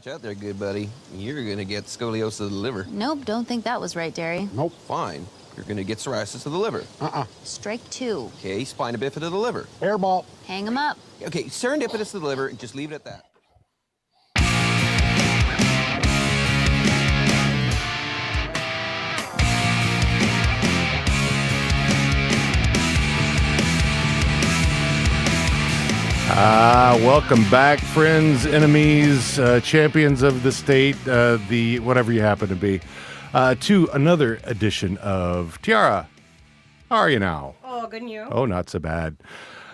Watch out there, good buddy. You're gonna get scoliosis of the liver. Nope, don't think that was right, Derry. Nope. Fine. You're gonna get psoriasis of the liver. Strike two. Okay, spina bifida of the liver. Airball. Hang him up. Okay, serendipitous of the liver, and just leave it at that. Welcome back, friends, enemies, champions of the state, the whatever you happen to be, to another edition of Tiara. How are you now? Oh, good and you? Oh, not so bad.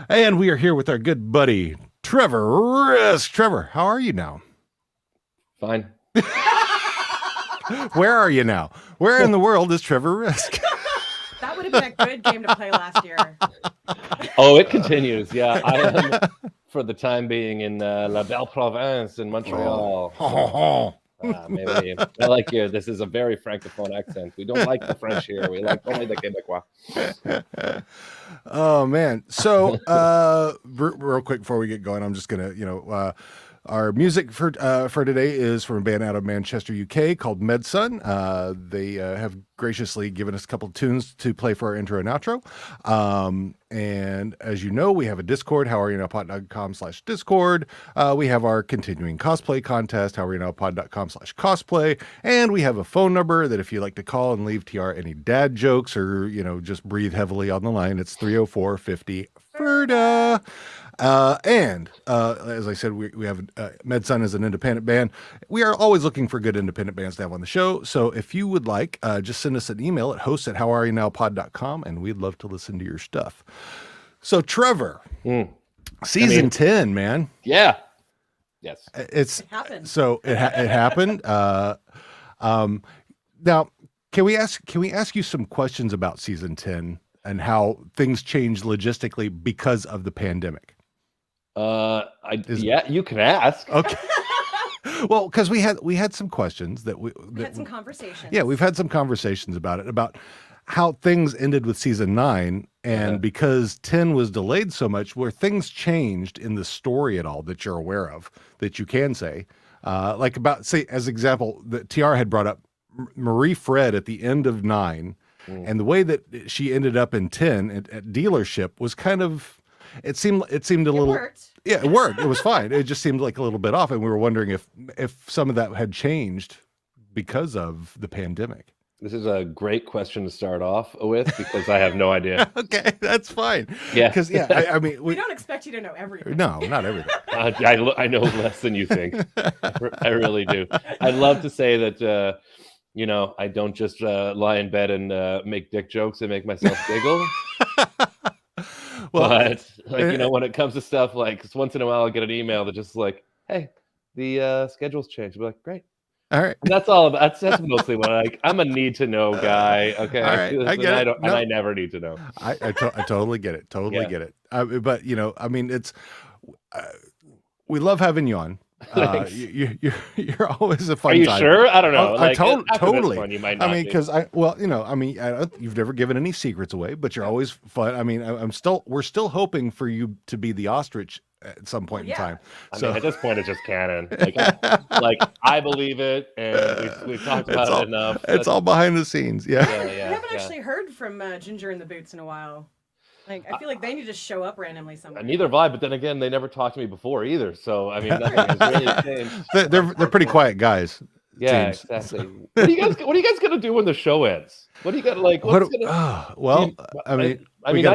And we are here with our good buddy, Trevor Risk. Trevor, how are you now? Fine. Where are you now? Where in the world is Trevor Risk? That would have been a good game to play last year. Oh, it continues. Yeah, I am, for the time being, in La Belle Province in Montreal. Maybe. I like here. This is a very francophone accent. We don't like the French here. We like only the Quebecois. Oh, man. So, real quick before we get going, I'm just going to, our music for today is from a band out of Manchester, UK called Medsun. They have graciously given us a couple of tunes to play for our intro and outro. And as you know, we have a Discord, howareyounowpod.com/Discord. We have our continuing cosplay contest, howareyounowpod.com/cosplay. And we have a phone number that if you'd like to call and leave TR any dad jokes or, just breathe heavily on the line, it's 304-50-FERDA. And as I said, we have Medsun as an independent band. We are always looking for good independent bands to have on the show. So if you would like, just send us an email at host@howareyounowpod.com, and we'd love to listen to your stuff. So Trevor, season 10, man. Yeah. Yes. It happened. So it happened. Now, can we ask you some questions about season 10 and how things changed logistically because of the pandemic? Yeah, you can ask. Okay. Well, because we had some questions that we had some conversations. Yeah, we've had some conversations about it, about how things ended with season 9, and because 10 was delayed so much, where things changed in the story at all that you're aware of, that you can say, like about, say, as example, that TR had brought up Marie Fred at the end of 9, and the way that she ended up in 10 at dealership was kind of, it seemed a little. Worked. Yeah, it worked. It was fine. It just seemed like a little bit off, and we were wondering if some of that had changed because of the pandemic. This is a great question to start off with because I have no idea. Okay, that's fine. Yeah, because I mean, we don't expect you to know everything. No, not everything. I know less than you think. I really do. I'd love to say that. I don't just lie in bed and make dick jokes and make myself giggle. Well, but when it comes to stuff like once in a while, I'll get an email that just like, "Hey, the schedule's changed." I'll be like, "Great." All right. And that's all about. That's mostly what I'm a need to know guy. Okay. All right. I get it. And I never need to know. I totally get it. Totally get it. But I mean, it's we love having you on. You're always a fun. Are you time. sure? I don't know. Totally. One, you might not because you've never given any secrets away, but you're always fun. I mean, we're still hoping for you to be the ostrich at some point in time. I mean, at this point, it's just canon. Like I believe it, and we've talked about it enough. It's all behind the scenes. Yeah. We haven't actually heard from Ginger and the Boots in a while. Like, I feel like they need to show up randomly somewhere. Neither have I, but then again, they never talked to me before either. So I mean, nothing has really changed. They're pretty quiet guys. Yeah, exactly. What are you guys gonna do when the show ends? What do you got like? I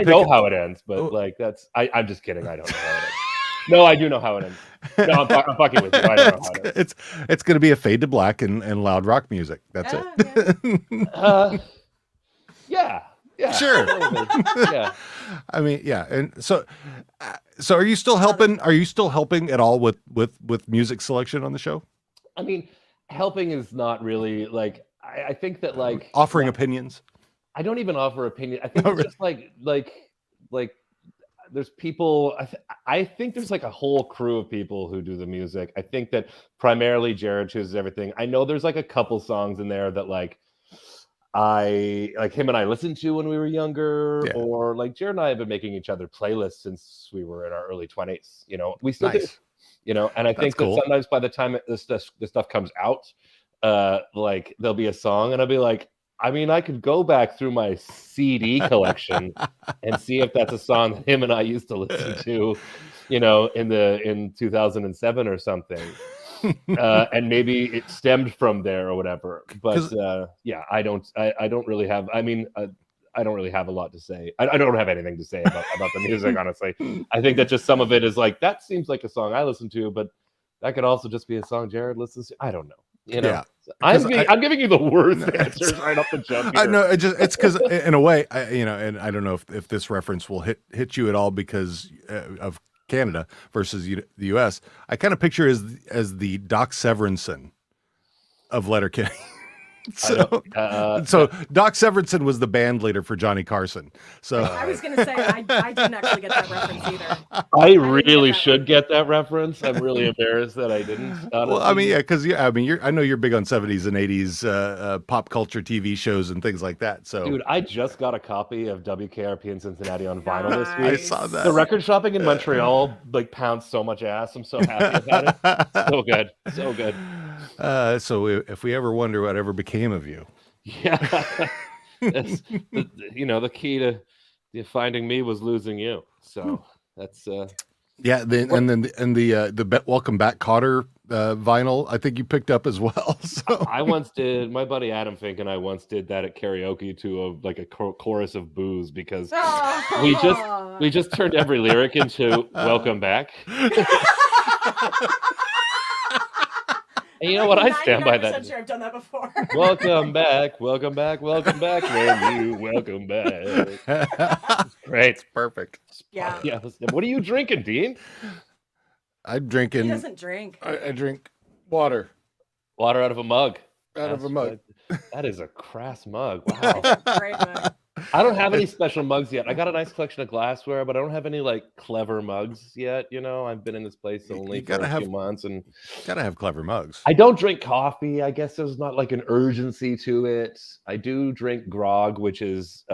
know how it ends, but like I'm just kidding. I don't know how it ends. No, I do know how it ends. No, I'm fucking with you. I don't know how it ends. It's going to be a fade to black and loud rock music. That's it. Yeah. Yeah. Sure. Yeah. I mean, yeah. And so are you still helping? Are you still helping at all with music selection on the show? I mean, helping is not really like. I think that like offering opinions. I don't even offer opinion. I think it's just like there's people. I think there's like a whole crew of people who do the music. I think that primarily Jared chooses everything. I know there's like a couple songs in there that like I like him and I listened to when we were younger, or like Jared and I have been making each other playlists since we were in our early 20s. We still do. you know. And I think cool. that sometimes by the time this stuff comes out, like there'll be a song, and I'll be like, I mean, I could go back through my CD collection and see if that's a song that him and I used to listen to, you know, in 2007 or something. And maybe it stemmed from there or whatever. But yeah, I don't really have. I mean, I don't really have a lot to say. I don't have anything to say about the music, honestly. I think that just some of it is like, that seems like a song I listen to, but that could also just be a song Jared listens to. I don't know. You know, Yeah. I'm giving you the worst answers right off the jump here. I know it's because in a way, you know, and I don't know if this reference will hit you at all because of Canada versus the U.S. I kind of picture as the Doc Severinsen of Letterkenny. So Doc Severinsen was the band leader for Johnny Carson. So I was going to say I didn't actually get that reference either. I really should get that reference. I'm really embarrassed that I didn't. Honestly. Well, I mean, yeah, because I mean, I know you're big on 70s and 80s pop culture TV shows and things like that. So, dude, I just got a copy of WKRP in Cincinnati on vinyl this week. I saw that. The record shopping in Montreal like pounds so much ass. I'm so happy about it. So good, so good. So if we ever wonder whatever became of you, yeah, you know, the key to finding me was losing you. So that's yeah. The Welcome Back Cotter vinyl, I think you picked up as well. So I once did. My buddy Adam Fink and I once did that at karaoke to a chorus of booze because we just turned every lyric into "Welcome Back." And you know what? I stand by that. Sure I've done that before. Welcome back, welcome back, welcome back. When you welcome back. Great. It's perfect. Yeah. Yeah. What are you drinking, Dean? I'm drinking. He doesn't drink. I drink water. Water out of a mug. Of a mug. That is a crass mug. Wow. Great mug. I don't have any special mugs yet. I got a nice collection of glassware, but I don't have any like clever mugs yet. You know, I've been in this place only for a few months, and gotta have clever mugs. I don't drink coffee. I guess there's not like an urgency to it. I do drink grog, which is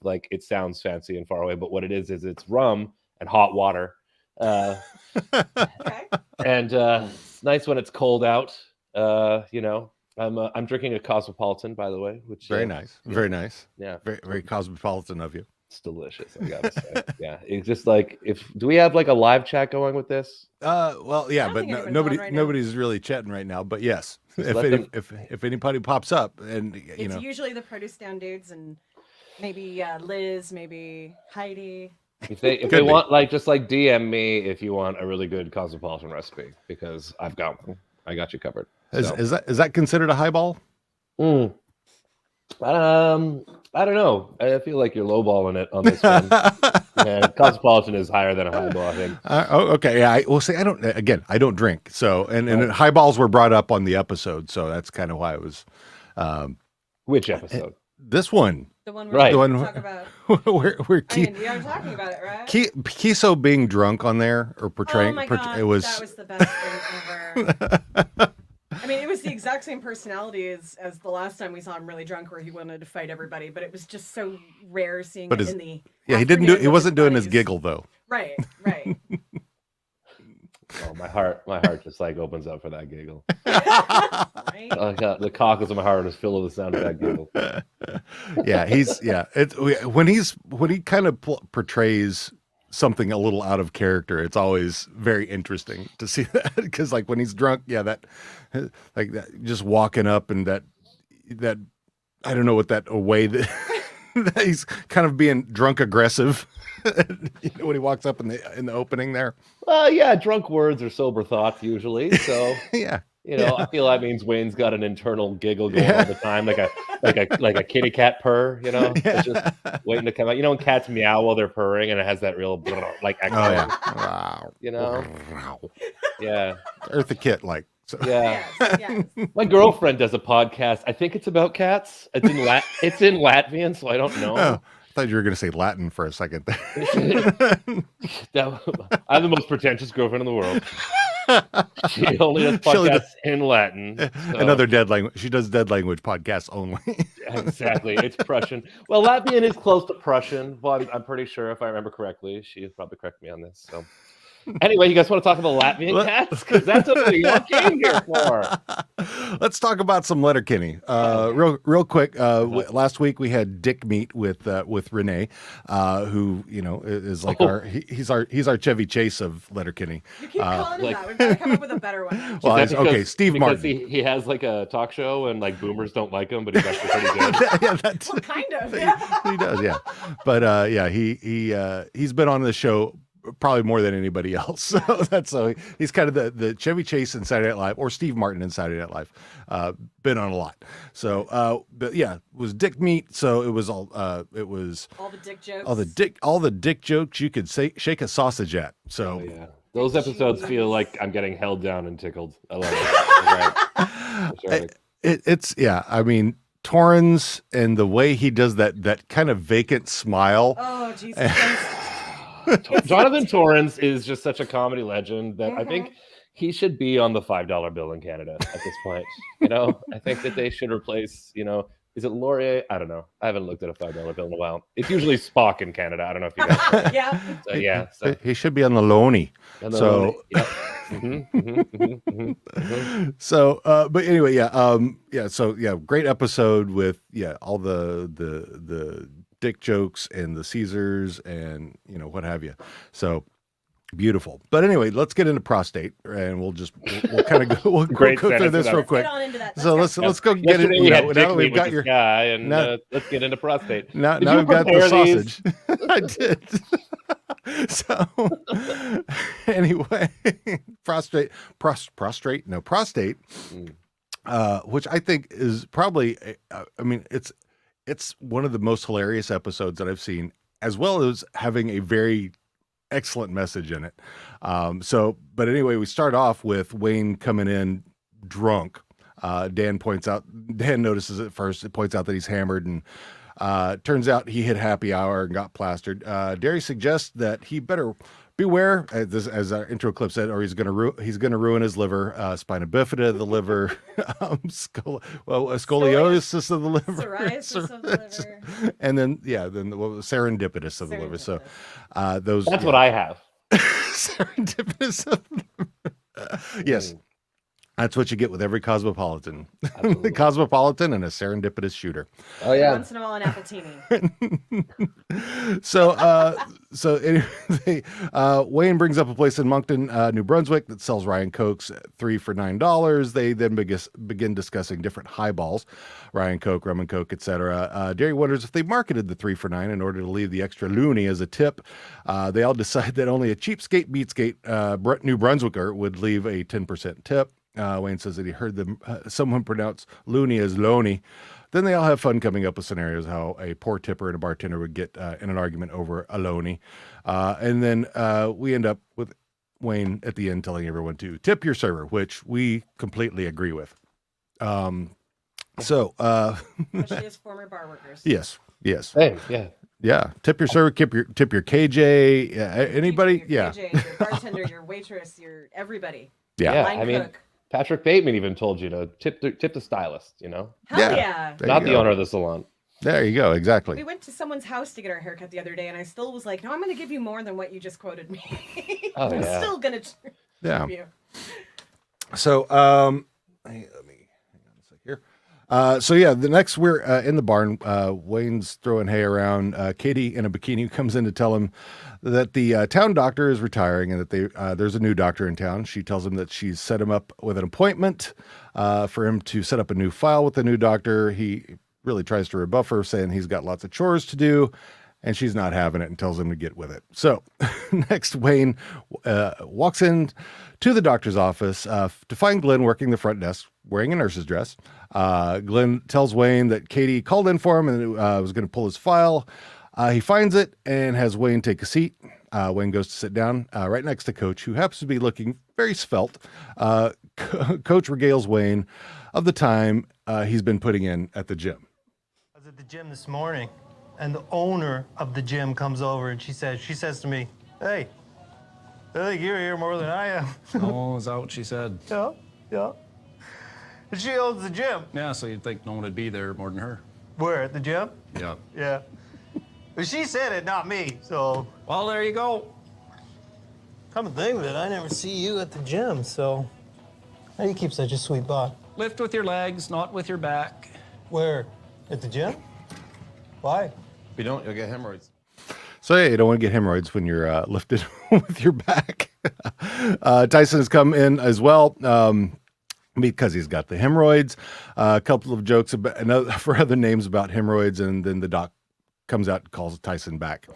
like it sounds fancy and far away, but what it is it's rum and hot water. Okay. And it's nice when it's cold out. You know. I'm drinking a Cosmopolitan, by the way, which very nice, very nice. Yeah, very very cosmopolitan of you. It's delicious, I gotta say. Yeah, it's just like do we have like a live chat going with this? Well, yeah, but nobody's really chatting right now. But yes, if anybody pops up, and it's usually the produce stand dudes and maybe Liz, maybe Heidi. If they want, like, just like DM me if you want a really good Cosmopolitan recipe, because I've got one. I got you covered. So. Is that considered a highball? I don't know. I feel like you're lowballing it on this one. Yeah, Cosmopolitan is higher than a highball, I think. Okay. Yeah. I don't drink. So, and highballs were brought up on the episode, so that's kind of why it was. Which episode? This one. The one right. we talk about. where we are talking about it, right? Kiso being drunk on there or portraying. Oh my God, it was. That was the best thing ever. I mean, it was the exact same personality as the last time we saw him really drunk, where he wanted to fight everybody. But it was just so rare seeing it in the. Yeah, he wasn't doing his giggle though. Right. Oh, my heart just like opens up for that giggle. Right? The cockles of my heart is filled with the sound of that giggle. When he kind of portrays something a little out of character, it's always very interesting to see that, because like when he's drunk, that just walking up and that I don't know what that way that he's kind of being drunk aggressive. When he walks up in the opening there. Yeah, drunk words are sober thoughts usually. So yeah. I feel that means Wayne's got an internal giggle going all the time, like a kitty cat purr, it's just waiting to come out. When cats meow while they're purring, and it has that real like echo. Oh yeah. Yeah. Eartha Kitt like. So. Yeah. Yes. My girlfriend does a podcast. I think it's about cats. It's in Latvian, so I don't know. Oh. I thought you were going to say Latin for a second there. I'm the most pretentious girlfriend in the world. She only does podcasts in Latin. So. Another dead language. She does dead language podcasts only. Exactly. It's Prussian. Well, Latvian is close to Prussian. Well, I'm pretty sure, if I remember correctly. She'll probably correct me on this. So, Anyway, you guys want to talk about Latvian cats? Because that's what we all came here for. Let's talk about some Letterkenny. Real quick. Last week we had Dick meet with Renee, who is like he's our Chevy Chase of Letterkenny. You keep calling him that. We've got to come up with a better one. Well, okay, Steve because Martin. He has like a talk show and like boomers don't like him, but he's actually pretty good. Well, kind of. Yeah. He does, yeah. But he's been on the show probably more than anybody else. So he's kind of the Chevy Chase in Saturday Night Live, or Steve Martin in Saturday Night Live. Been on a lot. So but yeah, it was Dick meet. So it was all the dick jokes. All the dick jokes you could say, shake a sausage at. So yeah. Those episodes feel like I'm getting held down and tickled. I love it. Right. It's I mean, Torrens and the way he does that kind of vacant smile. Oh Jesus. Jonathan Torrens is just such a comedy legend that I think he should be on the $5 bill in Canada at this point. I think that they should replace, is it Laurier? I don't know. I haven't looked at a $5 bill in a while. It's usually Spock in Canada. I don't know if you guys know. So he should be on the Loney. So So but anyway, great episode with all the dick jokes and the Caesars and what have you. So beautiful. But anyway, let's get into Prostate, and we'll kind of go through this real quick. So let's go get it. Now that we've got your guy, and let's get into Prostate. Now we've got the sausage. I did. So anyway, Prostate, which I think is probably, it's one of the most hilarious episodes that I've seen, as well as having a very excellent message in it. But anyway, we start off with Wayne coming in drunk. Dan notices it first. It points out that he's hammered, and turns out he hit happy hour and got plastered. Derry suggests that he better beware, as our intro clip said, or he's going to ruin his liver, spina bifida of the liver, scoliosis of the liver, psoriasis of the liver, and then serendipitous of the liver. So that's what I have. Serendipitous of the liver. Yes. That's what you get with every cosmopolitan. The cosmopolitan and a serendipitous shooter. Oh yeah. Once in a while an Appletini. So anyway, Wayne brings up a place in Moncton, New Brunswick that sells Ryan Cokes 3 for $9. They then begin discussing different highballs, Ryan Coke, rum and Coke, etc. Derry wonders if they marketed the 3 for $9 in order to leave the extra loony as a tip. They all decide that only a cheapskate beatskate New Brunswicker would leave a 10% tip. Wayne says that he heard someone pronounce loony as loney. Then they all have fun coming up with scenarios how a poor tipper and a bartender would get in an argument over a loney. And then we end up with Wayne at the end telling everyone to tip your server, which we completely agree with. Especially as former bar workers. Yes. Hey, yeah. Yeah. Tip your server, tip your KJ, anybody. Your KJ, your bartender, your waitress, your everybody. Yeah. Line cook. Patrick Bateman even told you to tip the stylist, Hell yeah. Not the owner of the salon. There you go. Exactly. We went to someone's house to get our haircut the other day, and I still was like, no, I'm going to give you more than what you just quoted me. I'm still going to give you. So, let me hang on a sec here. The next we're in the barn. Wayne's throwing hay around. Katie in a bikini comes in to tell him that the town doctor is retiring and that there's a new doctor in town. She tells him that she's set him up with an appointment for him to set up a new file with the new doctor. He really tries to rebuff her, saying he's got lots of chores to do, and she's not having it and tells him to get with it. So next, Wayne walks in to the doctor's office to find Glenn working the front desk wearing a nurse's dress. Glenn tells Wayne that Katie called in for him and was going to pull his file. He finds it and has Wayne take a seat. Wayne goes to sit down right next to Coach, who happens to be looking very svelte. Coach regales Wayne of the time he's been putting in at the gym. I was at the gym this morning, and the owner of the gym comes over, and she says to me, "Hey, I think you're here more than I am." Oh, is that what she said? Yeah. And she owns the gym. Yeah, so you'd think no one would be there more than her. Where, at the gym? Yeah. Yeah. But she said it, not me, so. Well, there you go. Come to think of it, I never see you at the gym, so how do you keep such a sweet bod? Lift with your legs, not with your back. Where? At the gym? Why? If you don't, you'll get hemorrhoids. So yeah, you don't want to get hemorrhoids when you're lifted with your back. Tyson has come in as well because he's got the hemorrhoids. A couple of jokes for other names about hemorrhoids, and then the doc comes out and calls Tyson back.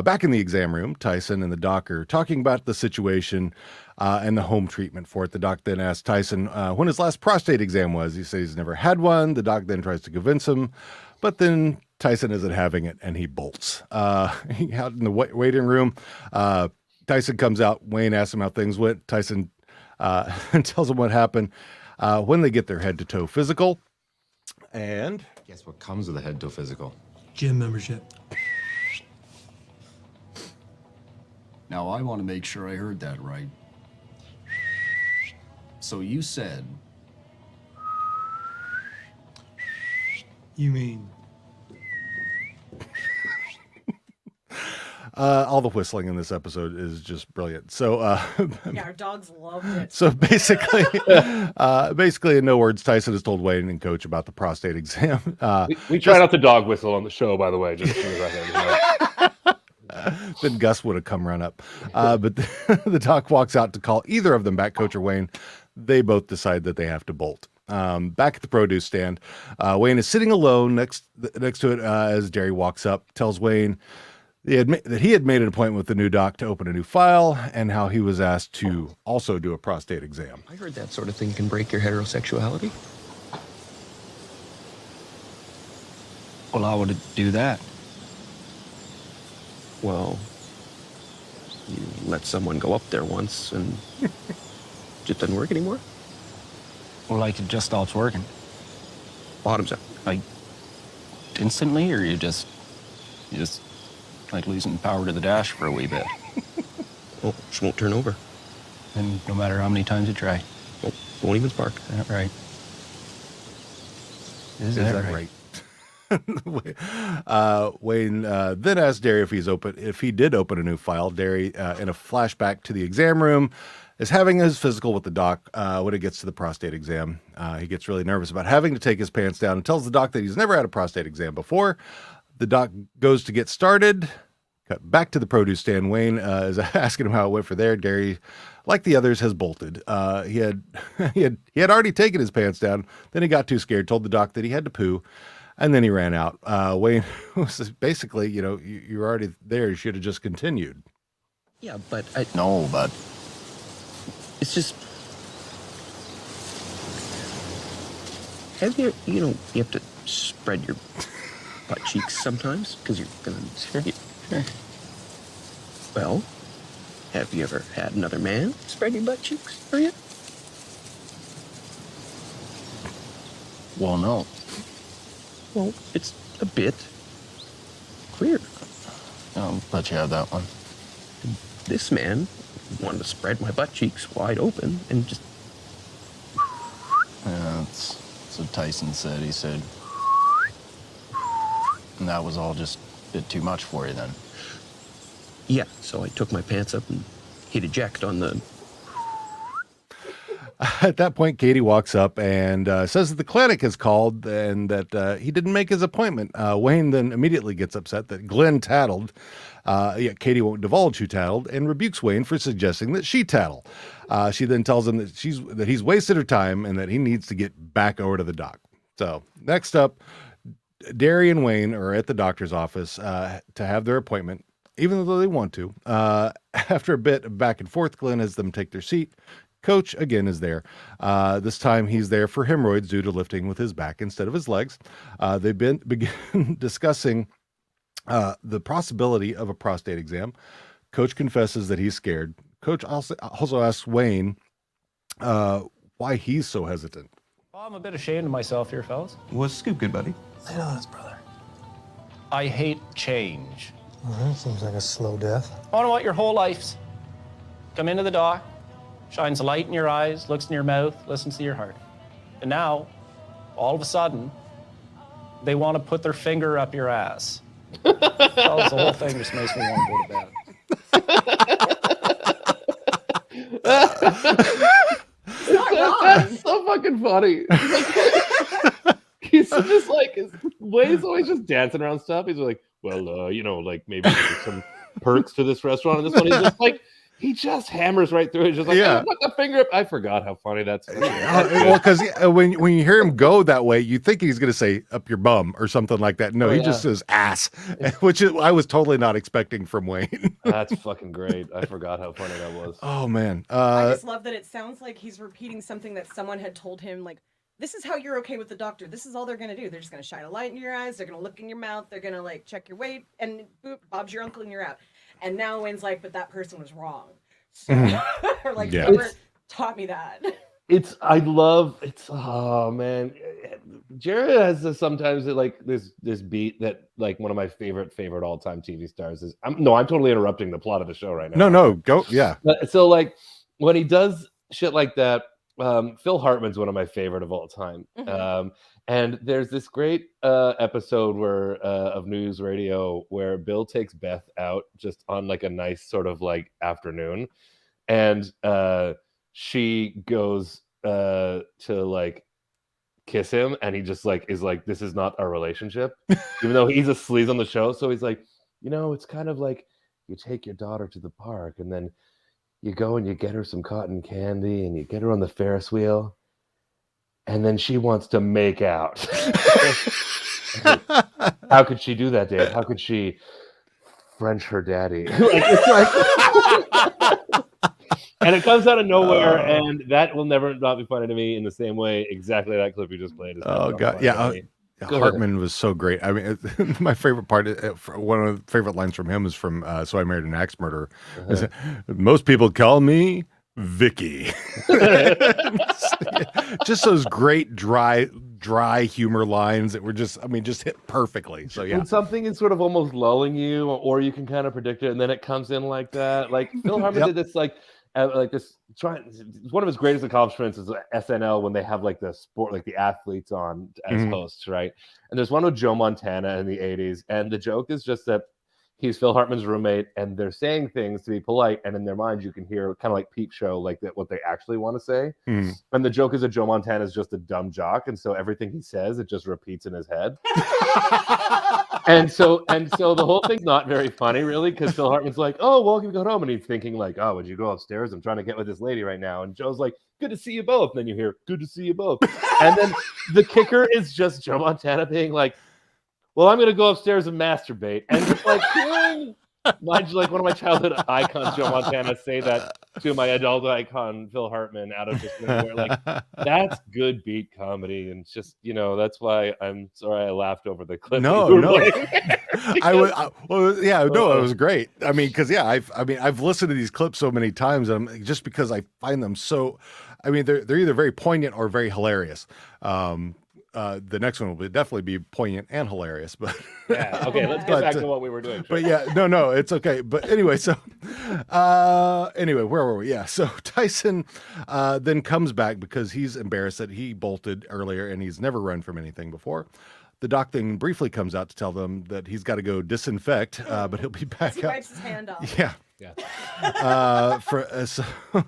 Back in the exam room, Tyson and the doc are talking about the situation and the home treatment for it. The doc then asks Tyson when his last prostate exam was. He says he's never had one. The doc then tries to convince him, but then Tyson isn't having it, and he bolts. Out in the waiting room, Tyson comes out. Wayne asks him how things went. Tyson tells him what happened when they get their head-to-toe physical. And Guess what comes with a head-to physical? Gym membership. Now, I want to make sure I heard that right. So you said, You mean all the whistling in this episode is just brilliant. So, Yeah, our dogs loved it. so basically, in no words, Tyson has told Wayne and Coach about the prostate exam. We try not to dog whistle on the show, by the way. Just for the record, you know. Then Gus would have come run up. But the doc walks out to call either of them back, Coach or Wayne. They both decide that they have to bolt. Back at the produce stand, Wayne is sitting alone next to it as Derry walks up, tells Wayne that he had made an appointment with the new doc to open a new file, and how he was asked to also do a prostate exam. I heard that sort of thing can break your heterosexuality. well, how would it do that? Well, you let someone go up there once and it just doesn't work anymore. Well, like it just stops working. Bottoms up. Like instantly, or you just like losing power to the dash for a wee bit. Oh, she won't turn over. And no matter how many times you try. Oh, won't even spark. Is that right? Is that right? Wayne then asked Derry if he did open a new file. Derry, in a flashback to the exam room, is having his physical with the doc. When it gets to the prostate exam, he gets really nervous about having to take his pants down and tells the doc that he's never had a prostate exam before. The doc goes to get started. Cut back to the produce stand. Wayne is asking him how it went for there. Derry, like the others, has bolted. He had already taken his pants down. Then he got too scared, told the doc that he had to poo, and then he ran out. Wayne was basically, you're already there. You should have just continued. Yeah, but No, but it's just. Have you have to spread your butt cheeks sometimes because you're gonna. Sure. Well, have you ever had another man spread your butt cheeks for you? well, no. Well, it's a bit queer. I'll let you have that one. This man wanted to spread my butt cheeks wide open and just. Yeah, that's what Tyson said. He said, and that was all just a bit too much for you then. Yeah, so I took my pants up and hit eject on the. At that point, Katie walks up and says that the clinic has called and that he didn't make his appointment. Wayne then immediately gets upset that Glenn tattled. Yet Katie won't divulge who tattled and rebukes Wayne for suggesting that she tattle. She then tells him that he's wasted her time and that he needs to get back over to the doc. So next up, Derry and Wayne are at the doctor's office to have their appointment, even though they want to. After a bit of back and forth, Glenn has them take their seat. Coach, again, is there. This time he's there for hemorrhoids due to lifting with his back instead of his legs. They begin discussing the possibility of a prostate exam. Coach confesses that he's scared. Coach also asks Wayne why he's so hesitant. Well, I'm a bit ashamed of myself here, fellas. What's the scoop, good buddy? Lay it on us, brother. I hate change. Well, that seems like a slow death. I want to want your whole life. Come into the dock, shines a light in your eyes, looks in your mouth, listens to your heart. And now, all of a sudden, they want to put their finger up your ass. Fellas, the whole thing just makes me want to go to bed. That's so fucking funny. He's just like, his Way's always just dancing around stuff. He's like, well, like maybe there's some perks to this restaurant. And this one, he's just like, he just hammers right through it. Just like, Yeah. hey, put the finger up. I forgot how funny that's. Well, because when you hear him go that way, you think he's going to say up your bum or something like that. No, he just says ass, which I was totally not expecting from Wayne. That's fucking great. I forgot how funny that was. Oh, man. I just love that it sounds like he's repeating something that someone had told him, like, this is how you're okay with the doctor. This is all they're going to do. They're just going to shine a light in your eyes. They're going to look in your mouth. They're going to, like, check your weight. And boop, Bob's your uncle and you're out. And now Wayne's like, but that person was wrong. So, or like, whoever taught me that. Oh man, Jared has this, sometimes like this beat that like one of my favorite all-time TV stars is. I'm totally interrupting the plot of the show right now. No, go. Yeah. So like when he does shit like that, Phil Hartman's one of my favorite of all time. And there's this great episode where of News Radio where Bill takes Beth out just on like a nice sort of like afternoon, and she goes to like kiss him, and he just like is like, this is not our relationship, even though he's on the show. So he's like, it's kind of like you take your daughter to the park and then you go and you get her some cotton candy and you get her on the Ferris wheel. And then she wants to make out. How could she do that, Dave? How could she French her daddy? And it comes out of nowhere, and that will never not be funny to me in the same way. Exactly that clip you just played. Oh God, yeah. Hartman was so great. I mean, my favorite part, one of the favorite lines from him is from "So I Married an Axe Murderer." Most people call me Vicky. Just those great dry humor lines that were just hit perfectly. So yeah, when something is sort of almost lulling you, or you can kind of predict it, and then it comes in like that. Like Phil Hartman did this, like this. One of his greatest accomplishments is SNL when they have like the sport, like the athletes on as hosts, right? And there's one with Joe Montana in the '80s, and the joke is just that he's Phil Hartman's roommate, and they're saying things to be polite, and in their minds you can hear kind of like peep show, like that what they actually want to say. And the joke is that Joe Montana is just a dumb jock, and so everything he says, it just repeats in his head. and so the whole thing's not very funny, really, because Phil Hartman's like, "Oh, well, you go home," and he's thinking like, "Oh, would you go upstairs? I'm trying to get with this lady right now." And Joe's like, "Good to see you both." And then you hear, "Good to see you both." And then the kicker is just Joe Montana being like, "Well, I'm going to go upstairs and masturbate." And just like, mind you, like one of my childhood icons, Joe Montana, say that to my adult icon, Phil Hartman, out of just nowhere. Like, that's good beat comedy. And it's just, that's why I'm sorry I laughed over the clip. No. It was great. I mean, because, I've listened to these clips so many times, and just because I find them so, they're either very poignant or very hilarious. The next one will definitely be poignant and hilarious, but yeah. Okay, let's get back to what we were doing. But yeah, no, it's okay. But anyway, so where were we? Yeah, so Tyson then comes back because he's embarrassed that he bolted earlier and he's never run from anything before. The doc then briefly comes out to tell them that he's got to go disinfect, but he'll be back. He wipes his hand off. Yeah.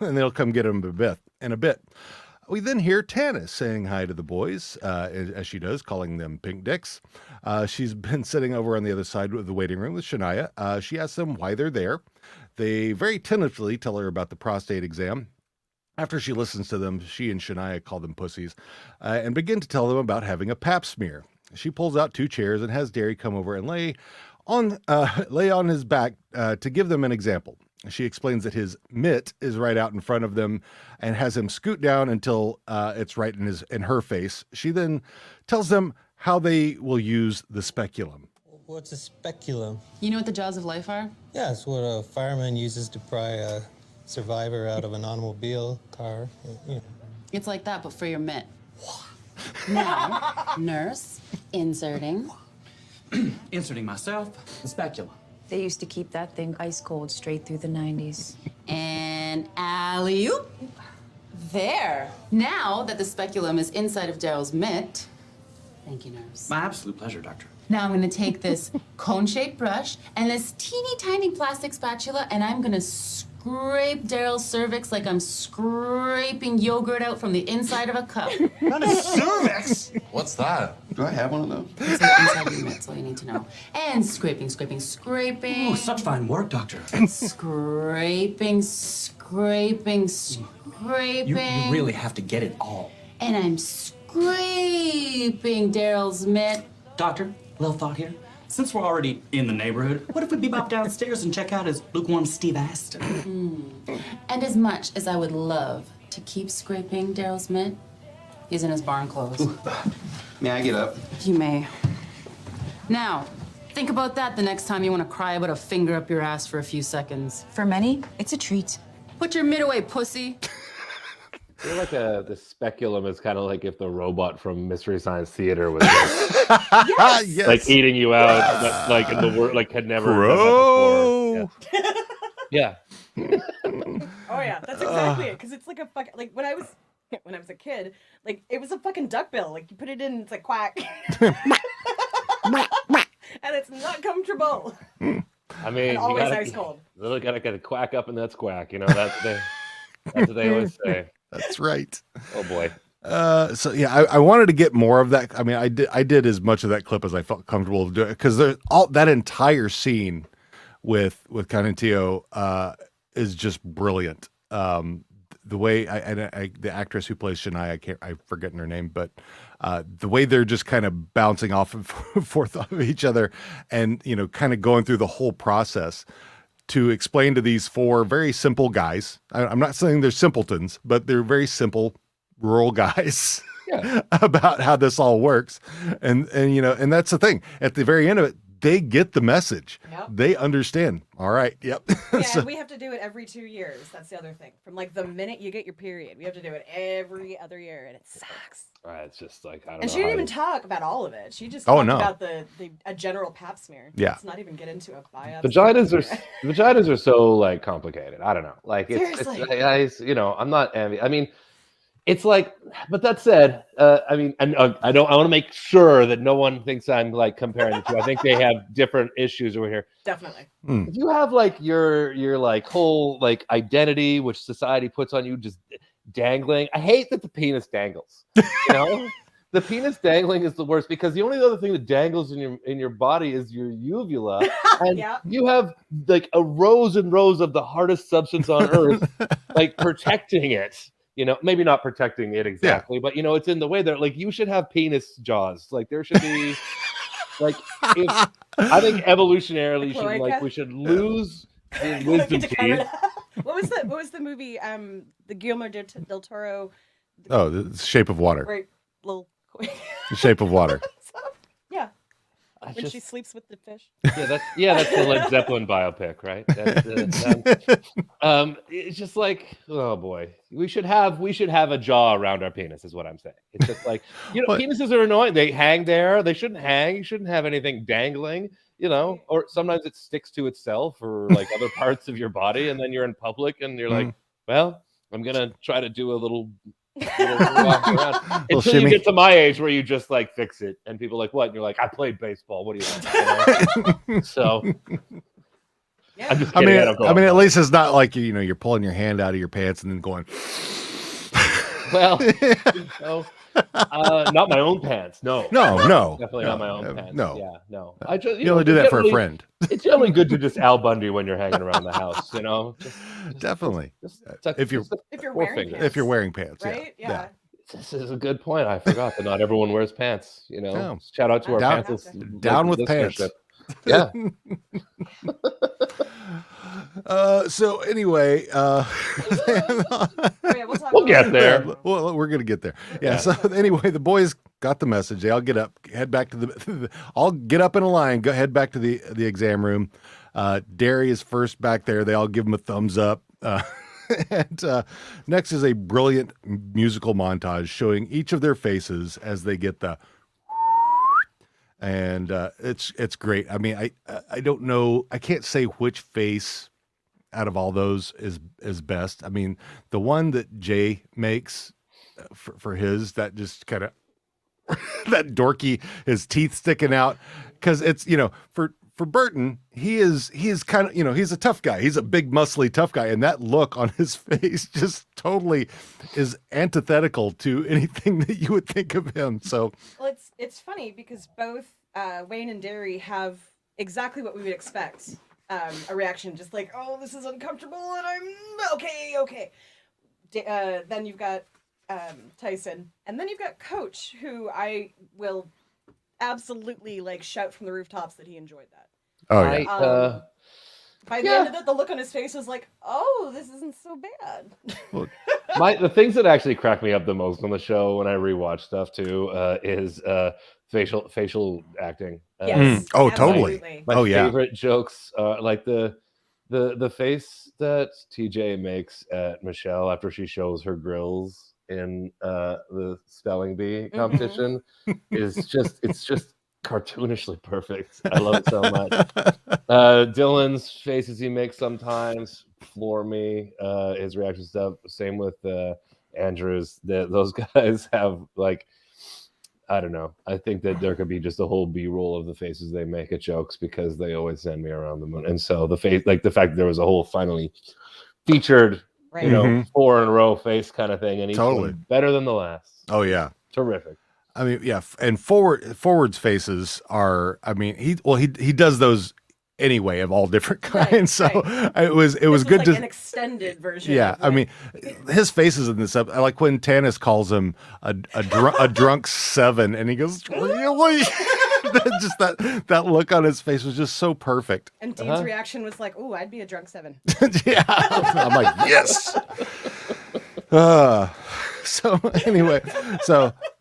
And they'll come get him in a bit. We then hear Tanis saying hi to the boys, as she does, calling them pink dicks. She's been sitting over on the other side of the waiting room with Shania. She asks them why they're there. They very tentatively tell her about the prostate exam. After she listens to them, she and Shania call them pussies and begin to tell them about having a pap smear. She pulls out 2 chairs and has Derry come over and lay on his back to give them an example. She explains that his mitt is right out in front of them and has him scoot down until it's right in her face. She then tells them how they will use the speculum. What's a speculum? You know what the jaws of life are? Yeah, it's what a fireman uses to pry a survivor out of an automobile car. It's like that, but for your mitt. Now, nurse, inserting. Inserting myself, the speculum. They used to keep that thing ice cold straight through the 90s. And alley-oop. There. Now that the speculum is inside of Daryl's mitt. Thank you, nurse. My absolute pleasure, doctor. Now I'm going to take this cone-shaped brush and this teeny tiny plastic spatula, and I'm going to scrape Daryl's cervix like I'm scraping yogurt out from the inside of a cup. Not a cervix. What's that? Do I have one of those? It's the inside of your mitt, that's all you need to know. And scraping. Oh, such fine work, Doctor. Scraping. You really have to get it all. And I'm scraping Daryl's mitt. Doctor, little thought here. Since we're already in the neighborhood, what if we bebop downstairs and check out his lukewarm Steve Aston? And as much as I would love to keep scraping Daryl's mitt, he's in his barn clothes. May I get up? You may. Now, think about that the next time you want to cry about a finger up your ass for a few seconds. For many, it's a treat. Put your mitt away, pussy. I feel like the speculum is kind of like if the robot from Mystery Science Theater was like, Yes. like eating you out, but, like in the world, like had never done that before. Yeah. Oh yeah, that's exactly it. Because it's like a fucking like when I was a kid, like it was a fucking duckbill. Like you put it in, it's like quack, and it's not comfortable. I mean, And you always gotta, ice cold. Really gotta quack up and that's quack. You know that's what they always say. That's right. Oh boy. So yeah, I wanted to get more of that. I mean, I did as much of that clip as I felt comfortable doing, because all that entire scene with Canantio is just brilliant. The way the actress who plays Shania, I'm forgetting her name, but the way they're just kind of bouncing off and forth of each other, and kind of going through the whole process to explain to these four very simple guys. I'm not saying they're simpletons, but they're very simple rural guys about how this all works. And that's the thing. At the very end of it, they get the message. Yep. They understand. All right. Yep. Yeah, So- and we have to do it every 2 years. That's the other thing. From like the minute you get your period, we have to do it every other year, and it sucks. It's just like I don't know. And she didn't how even to- talk about all of it. She just Oh, talked no. about a general pap smear. Yeah. Let's not even get into a biopsy. Vaginas are so like complicated. I don't know. Like Seriously. I'm not envy. I mean, it's like, but that said, I mean, and I want to make sure that no one thinks I'm like comparing the two. I think they have different issues over here. Definitely. If you have like your like whole like identity, which society puts on you, just dangling. I hate that the penis dangles. The penis dangling is the worst, because the only other thing that dangles in your body is your uvula, and you have like a rows and rows of the hardest substance on earth, like protecting it. Maybe not protecting it exactly, but it's in the way that like you should have penis jaws. Like there should be, like I think evolutionarily we should lose the wisdom teeth. What was the movie? The Guillermo del Toro. Oh, the Shape of Water. Right, little. The Shape of Water. Yeah. When she sleeps with the fish. That's the Led Zeppelin biopic, right? It's just like, oh boy, we should have a jaw around our penis, is what I'm saying. It's just like, penises are annoying. They hang there. They shouldn't hang. You shouldn't have anything dangling. Or sometimes it sticks to itself or like other parts of your body, and then you're in public and you're like, well, I'm gonna try to do a little walk around. Until you get to my age where you just like fix it, and people are like, what? And you're like, I played baseball. What do you want? So I'm just kidding. I mean, at least it's not like you're pulling your hand out of your pants and then going. Well, not my own pants. No, definitely not my own pants. No, yeah, no. I just you only do that for a friend. It's generally good to just Al Bundy when you're hanging around the house. Definitely. If you're wearing pants, if you're wearing pants, right? Yeah. This is a good point. I forgot that not everyone wears pants. Shout out to our pantsless down with pants. Yeah. So anyway, we'll get there. Well, we're gonna get there. Yeah. So anyway, the boys got the message. They all get up, head back to all get up in a line, head back to the exam room. Derry is first back there. They all give him a thumbs up. And next is a brilliant musical montage showing each of their faces as they get the. And it's great. I mean, I don't know. I can't say which face out of all those is best. I mean, the one that Jay makes for his, that just kind of that dorky, his teeth sticking out, because it's for for Burton, he is kind of, he's a tough guy. He's a big, muscly, tough guy. And that look on his face just totally is antithetical to anything that you would think of him. So, well, it's funny because both Wayne and Derry have exactly what we would expect. A reaction, just like, oh, this is uncomfortable, and I'm okay. Then you've got Tyson, and then you've got Coach, who I will absolutely like shout from the rooftops that he enjoyed that. Oh yeah. By the end of it, the look on his face was like, oh, this isn't so bad. The things that actually crack me up the most on the show when I rewatch stuff too is facial acting. Yes. Oh, totally. My favorite jokes are like the face that TJ makes at Michelle after she shows her grills in the spelling bee competition is just it's just cartoonishly perfect. I love it so much. Dylan's faces he makes sometimes floor me. His reaction stuff. Same with Andrew's. Those guys have like, I don't know. I think that there could be just a whole B-roll of the faces they make at jokes because they always send me around the moon. And so the face, like the fact that there was a whole finally featured, 4 in a row face kind of thing, and each one better than the last. Oh yeah, terrific. I mean, yeah, and forwards faces are. I mean, he does those anyway of all different kinds. It was good like to an extended version. Yeah, of, I mean, his faces in this up. I like when Tanis calls him a drunk 7, and he goes, "Really?" Just that look on his face was just so perfect. And Dean's reaction was like, "Ooh, I'd be a drunk 7." Yeah, I'm like, yes. So anyway,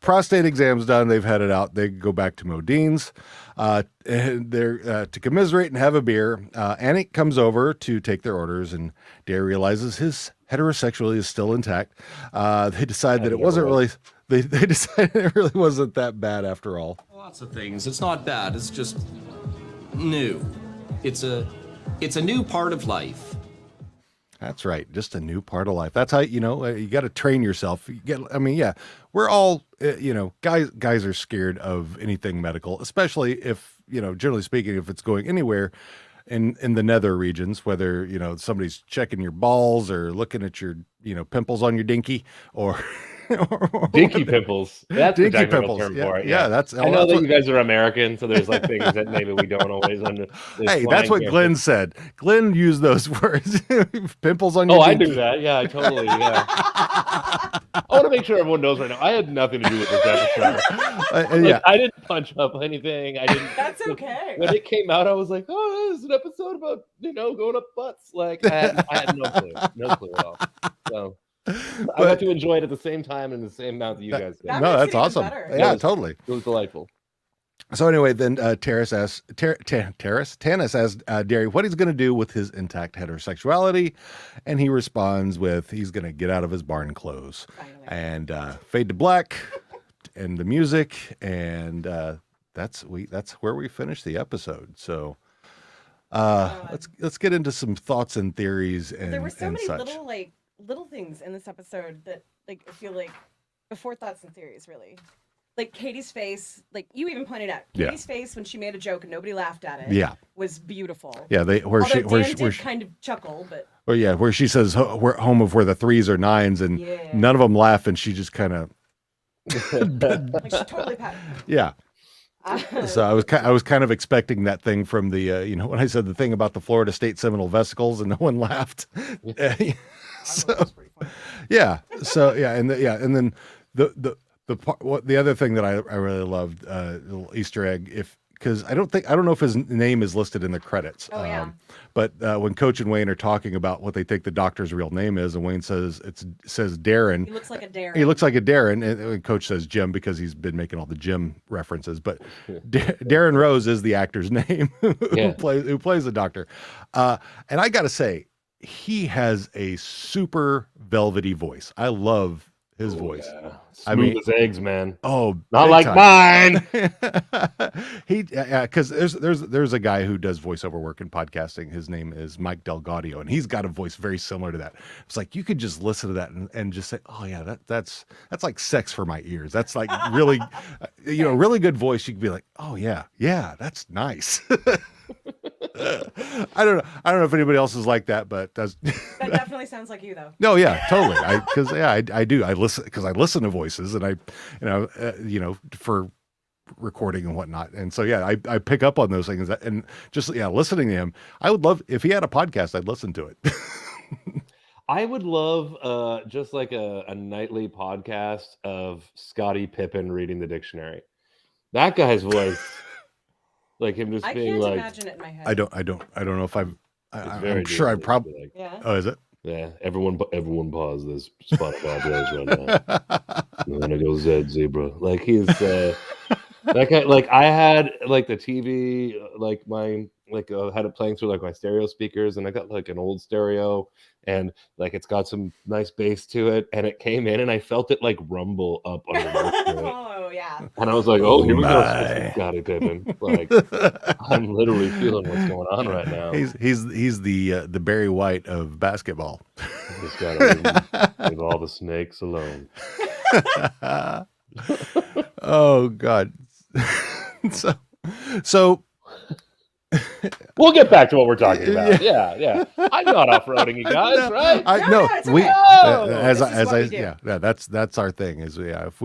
prostate exam's done. They've headed out. They go back to Modine's. They're to commiserate and have a beer. Annie comes over to take their orders, and Dare realizes his heterosexuality is still intact. They decide that it wasn't really. They decided it really wasn't that bad after all. Lots of things. It's not bad. It's just new. It's a new part of life. That's right. Just a new part of life. That's how, you got to train yourself. We're all, guys are scared of anything medical, especially if, generally speaking, if it's going anywhere in the nether regions, whether, somebody's checking your balls or looking at your, pimples on your dinky or dinky pimples. That's the dinky technical pimples. term Yeah, for it. yeah, I know that you guys are American, so there's like things that maybe we don't always understand. Hey, that's what Glenn said. Glenn used those words. Pimples on your dinky. I do that. Yeah, I totally. Yeah. I want to make sure everyone knows right now. I had nothing to do with this episode. I didn't punch up anything. I didn't. That's okay. When it came out, I was like, "Oh, this is an episode about going up butts." Like I had no clue at all. So. I got to enjoy it at the same time in the same amount that you guys did. No, that's awesome. Yeah, totally. It was delightful. So anyway, then Tanis asks Derry what he's going to do with his intact heterosexuality, and he responds with he's going to get out of his barn clothes. And fade to black, and the music, and that's where we finish the episode. So let's get into some thoughts and theories and there were so many such. little things in this episode that I feel like before thoughts and theories really. Like Katie's face, like you even pointed out, Katie's face when she made a joke and nobody laughed at it. Yeah, was beautiful. Yeah, where she kind of chuckle, but. Well, yeah, where she says we're home of where the 3s or 9s, and none of them laugh, and she just kind of. Like she totally patted. Yeah. So I was kind of expecting that thing from the when I said the thing about the Florida State Seminole vesicles and no one laughed. And then the other thing that I really loved, little Easter egg, because I don't know if his name is listed in the credits. But when Coach and Wayne are talking about what they think the doctor's real name is, and Wayne says Darren. He looks like a Darren. He looks like a Darren, and Coach says Jim because he's been making all the Jim references. But Darren Rose is the actor's name who plays the doctor. And I got to say, he has a super velvety voice. I love his voice. Yeah. Smooth as eggs, man. Oh, not like mine. Because there's a guy who does voiceover work in podcasting. His name is Mike Delgaudio, and he's got a voice very similar to that. It's like you could just listen to that and just say, "Oh yeah, that's like sex for my ears." That's like really, really good voice. You could be like, "Oh yeah, that's nice." I don't know if anybody else is like that, but that's That definitely sounds like you, though. no, yeah, totally. I do. I listen to voices, and for recording and whatnot. And so, yeah, I pick up on those things, and just listening to him. I would love if he had a podcast. I'd listen to it. I would love just like a nightly podcast of Scottie Pippen reading the dictionary. That guy's voice, like him just being can't like. imagine it in my head. I don't know if I'm sure I probably. Like, yeah. Oh, is it? Yeah. Everyone pause this Spotify plays right now. And then it goes Zed Zebra. Like he's that guy. Like I had like the TV, like my. Like had it playing through like my stereo speakers, and I got like an old stereo, and like it's got some nice bass to it, and it came in, and I felt it like rumble up on the Oh yeah. and I was like, oh, here we go, Scottie Pippen. Like I'm literally feeling what's going on right now. He's the Barry White of basketball. Just gotta leave all the snakes alone. Oh God. So. We'll get back to what we're talking about. Yeah. I'm not off-roading you guys, right? That's our thing. Is if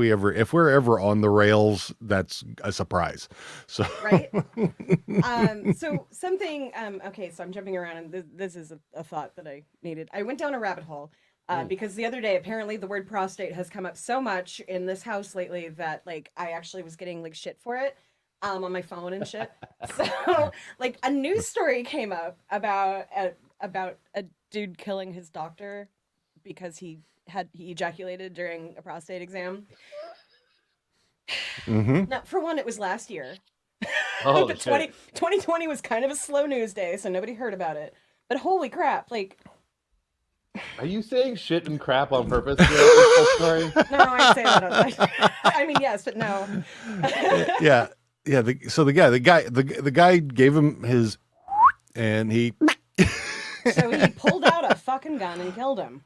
we're ever on the rails, that's a surprise. So right. So something. Okay, so I'm jumping around, and this is a thought that I needed. I went down a rabbit hole. Because the other day, apparently the word prostate has come up so much in this house lately that like I actually was getting like shit for it. On my phone and shit. So like a news story came up about a dude killing his doctor because he ejaculated during a prostate exam. Mm-hmm. Now, for one, it was last year. Oh, but 2020 was kind of a slow news day, so nobody heard about it. But holy crap, like... Are you saying shit and crap on purpose? Sorry. No, I say that. I mean, yes, but no. Yeah. Yeah, the guy gave him his, and he. So he pulled out a fucking gun and killed him.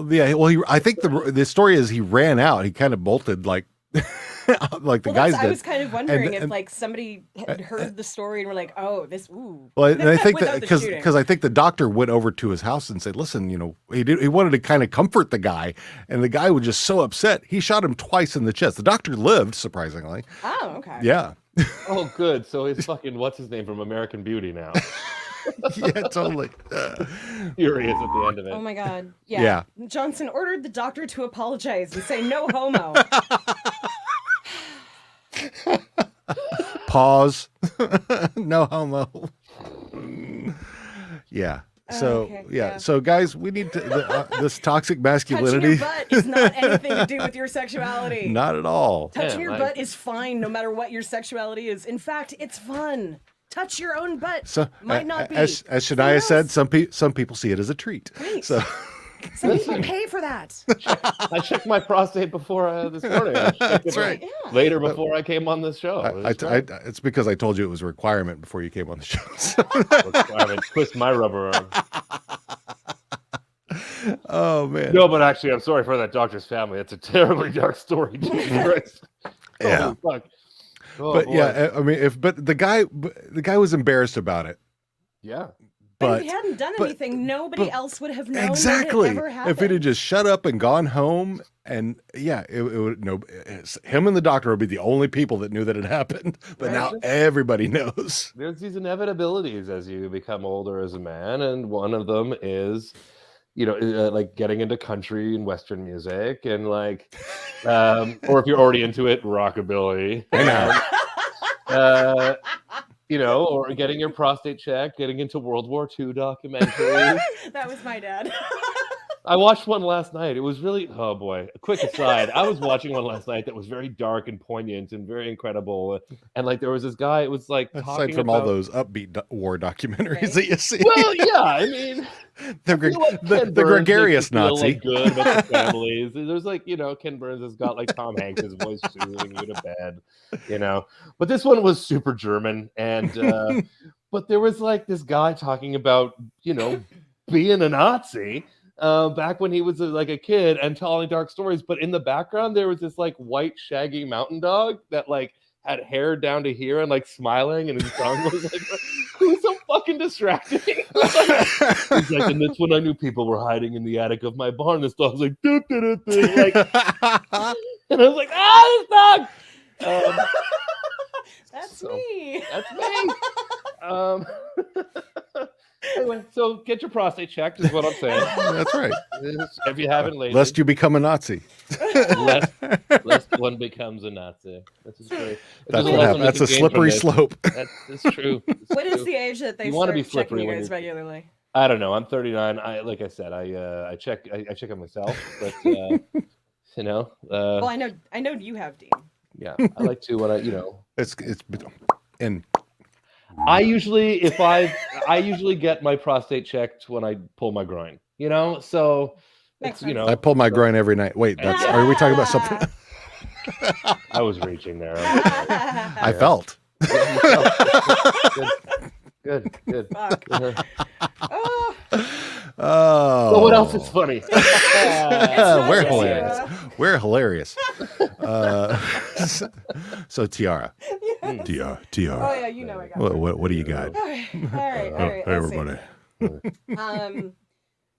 Yeah, well, I think the story is he ran out. He kind of bolted like the guys did. I was kind of wondering if like somebody had heard the story and were like, "Oh, this ooh." Well, and I think that because I think the doctor went over to his house and said, "Listen, he wanted to kind of comfort the guy, and the guy was just so upset. He shot him twice in the chest. The doctor lived, surprisingly. Oh, okay. Yeah. Oh, good. So he's fucking what's his name from American Beauty now. Yeah, totally. Furious at the end of it. Oh my God. Yeah. Johnson ordered the doctor to apologize and say no homo. Pause. No homo. Yeah. So okay, yeah. So guys, we need to this toxic masculinity. Touching your butt is not anything to do with your sexuality. Not at all. Touching your butt is fine, no matter what your sexuality is. In fact, it's fun. Touch your own butt. So might not be. As Shania said, some people see it as a treat. Right. So some people pay for that. I checked my prostate before this morning. That's right. Later before I came on this show. It's because I told you it was a requirement before you came on the show. So. Requirement. Twist my rubber arm. Oh man. No, but actually, I'm sorry for that doctor's family. It's a terribly dark story. Jesus Yeah. Fuck. Oh, but boy. yeah, I mean, the guy was embarrassed about it. Yeah. But if he hadn't done anything, nobody else would have known exactly. that it ever happened. If he'd have just shut up and gone home, and yeah, it would him and the doctor would be the only people that knew that it happened. But now everybody knows. There's these inevitabilities as you become older as a man, and one of them is, like getting into country and Western music, and like, or if you're already into it, rockabilly. Or getting your prostate checked, getting into World War II documentaries. That was my dad. I watched one last night. It was really, oh boy. A quick aside. I was watching one last night that was very dark and poignant and very incredible. And like there was this guy, it was like talking aside from all those upbeat war documentaries that you see. Well, yeah, I mean, the gregarious Nazi. Like good about the families. There's like, Ken Burns has got like Tom Hanks' voice soothing you to bed, But this one was super German, and but there was like this guy talking about, being a Nazi. Back when he was like a kid and telling dark stories, but in the background there was this like white shaggy mountain dog that like had hair down to here and like smiling, and his tongue was like, who's so fucking distracting. He's like, and that's when I knew people were hiding in the attic of my barn. This dog's like, doo, doo, doo, doo. Like, and I was like, this dog. That's me. That's me. Anyway, so get your prostate checked is what I'm saying. That's right. If you haven't lately. Lest you become a Nazi. lest one becomes a Nazi. That's true. That's what happens. That's a slippery slope. That's true. What is the age that they You wanna start be checking slippery you when guys you're- regularly? I don't know. I'm 39. Like I said, I check on myself, but you know. Well, I know you have, Dean. Yeah, I like to when It's and I usually get my prostate checked when I pull my groin. So it's I pull my groin every night. Wait, are we talking about something? I was reaching there. I felt. Good. Fuck. Oh. So what else is funny? We're hilarious. We're hilarious. So Tiara. Yes. Tiara. Oh yeah, you know I got What do you got? All right. Hey, let's see. everybody.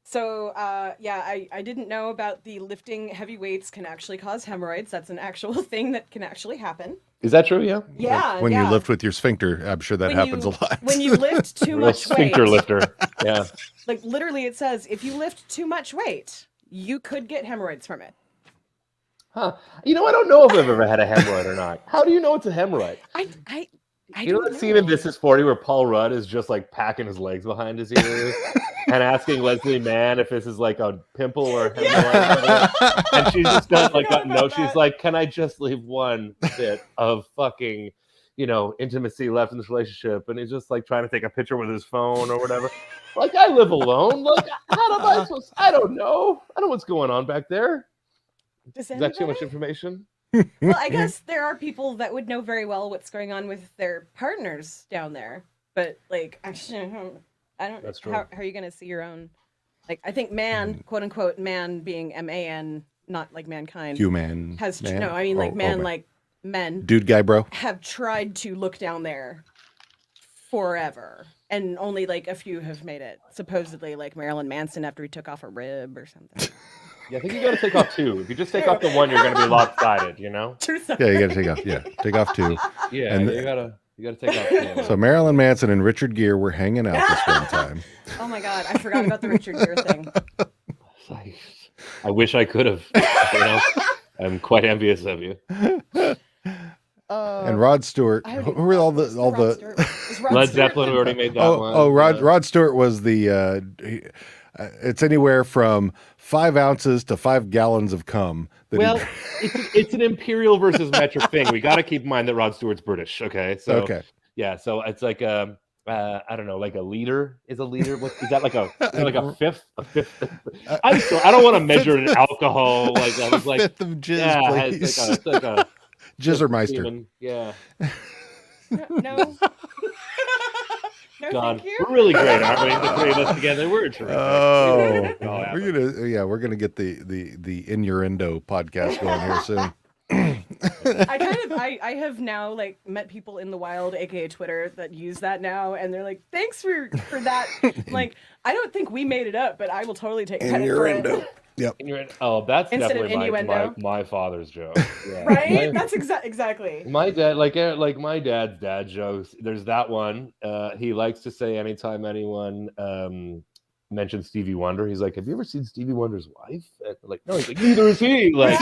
So I didn't know about the lifting heavy weights can actually cause hemorrhoids. That's an actual thing that can actually happen. Is that true? Yeah. Yeah. When yeah. you lift with your sphincter, I'm sure that When happens you- a lot. When you lift too Real much weight. sphincter lifter. Yeah. Like literally it says if you lift too much weight, you could get hemorrhoids from it. Huh. I don't know if I've ever had a hemorrhoid or not. How do you know it's a hemorrhoid? I You know that scene in This Is 40 where Paul Rudd is just like packing his legs behind his ears and asking Leslie Mann if this is like a pimple or a hemorrhoid? And she's just got like a note. She's like, can I just leave one bit of fucking, intimacy left in this relationship? And he's just like trying to take a picture with his phone or whatever. Like, I live alone. Like, how am I supposed? I don't know. I don't know what's going on back there. Is that too much information? Well, I guess there are people that would know very well what's going on with their partners down there. But like, actually, I don't. That's true. How are you going to see your own? Like, I think man, quote unquote, man being man, not like mankind. Human. Has man? no, I mean like Oh, man, man. like men. Dude guy, bro. Have tried to look down there forever, and only like a few have made it. Supposedly, like Marilyn Manson after he took off a rib or something. Yeah, I think you got to take off two. If you just take off the one, you're going to be lopsided. Yeah, you got to take off. Yeah, take off two. Yeah, And you gotta take off two. So Marilyn Manson and Richard Gere were hanging out this one time. Oh my god, I forgot about the Richard Gere thing. I wish I could have. I'm quite envious of you. And Rod Stewart. Who were all the Led Zeppelin already made that one. Oh, Rod Stewart was the. It's anywhere from 5 ounces to 5 gallons of cum. Well, it's an imperial versus metric thing. We got to keep in mind that Rod Stewart's British. Okay, so Okay. Yeah, so it's like I don't know, like a liter is a liter. What is that like a fifth? A fifth? I don't want to measure it in alcohol. Like I was like fifth of jizz, yeah, please. it's like a Jizzermeister. demon. Yeah. No. No, God, thank you. we're really great, aren't we? The three of us together, we're terrific. Oh, Yeah. we're gonna get the innuendo podcast going here soon. I have now like met people in the wild, aka Twitter, that use that now, and they're like, "Thanks for that." Like, I don't think we made it up, but I will totally take credit for it. Yep. Oh, that's Instead of definitely innuendo. my father's joke. Yeah. Right? That's exactly. My dad, like my dad's dad jokes. There's that one. He likes to say anytime anyone mentions Stevie Wonder, he's like, "Have you ever seen Stevie Wonder's wife?" And I'm like, no. He's like, "Neither is he." Like,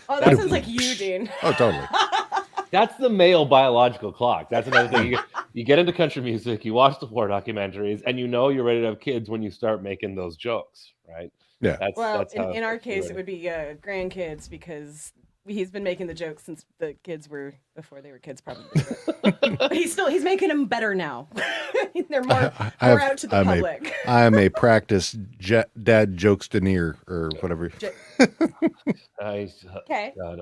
Oh, that sounds like you, Dean. Oh, totally. That's the male biological clock. That's another thing. You get into country music, you watch the war documentaries, and you're ready to have kids when you start making those jokes, right? Yeah. That's how in our case, it's it would be grandkids because he's been making the jokes since the kids were before they were kids, probably. But he's making them better now. They're more out to the public. I am a practice dad jokestaneer or whatever. Okay. God,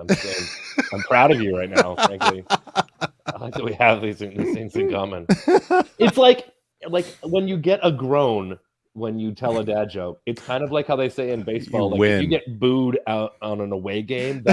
I'm proud of you right now, frankly. I like that we have these things in common. It's like when you get a groan when you tell a dad joke. It's kind of like how they say in baseball, You like win. if you get booed out on an away game,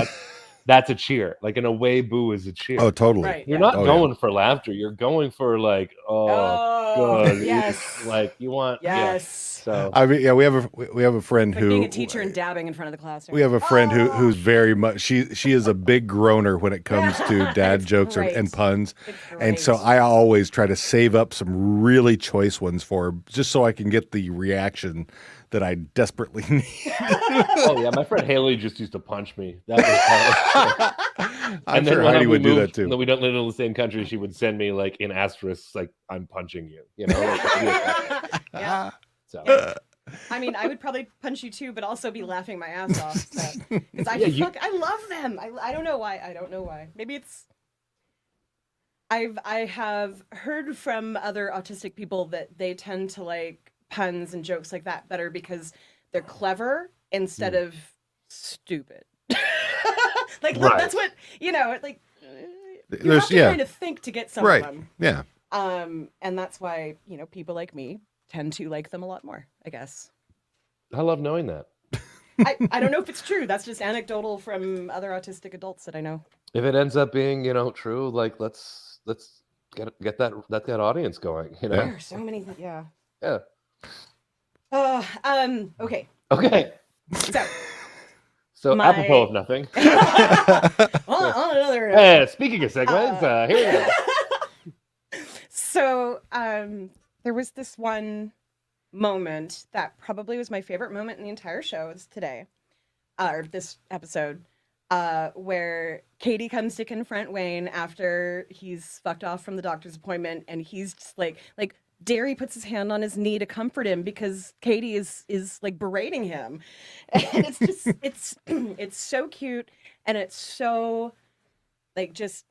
that's a cheer. Like an away boo is a cheer. Oh, totally. Right. You're yeah. not going for laughter. You're going for like, good. Yes. Like you want. Yes. So I mean, yeah, we have a friend Like who being a teacher and dabbing in front of the class. we have a friend who's very much she is a big groaner when it comes to dad jokes and puns, and so I always try to save up some really choice ones for her, just so I can get the reaction that I desperately need. oh yeah, my friend Haley just used to punch me. That was I'm sure Heidi would do that too. We don't live in the same country. She would send me like in asterisks, like I'm punching you. You know. Like, yeah. So. Yeah. I mean, I would probably punch you too, but also be laughing my ass off. Because I love them. I don't know why. I don't know why. Maybe it's. I have heard from other autistic people that they tend to like puns and jokes like that better because they're clever instead of stupid. like that's what like. You have to kind of think to get some of them. Yeah. And that's why people like me tend to like them a lot more, I guess. I love knowing that. I don't know if it's true. That's just anecdotal from other autistic adults that I know. If it ends up being, true, like let's get that audience going. There are so many. Yeah. Yeah. Okay. Okay. So apropos of nothing. on another. Speaking of segues, here we go. So there was this one moment that probably was my favorite moment in the entire show. It's today, or this episode, where Katie comes to confront Wayne after he's fucked off from the doctor's appointment, and he's just like Derry puts his hand on his knee to comfort him because Katie is like berating him, and it's just it's so cute, and it's so like just.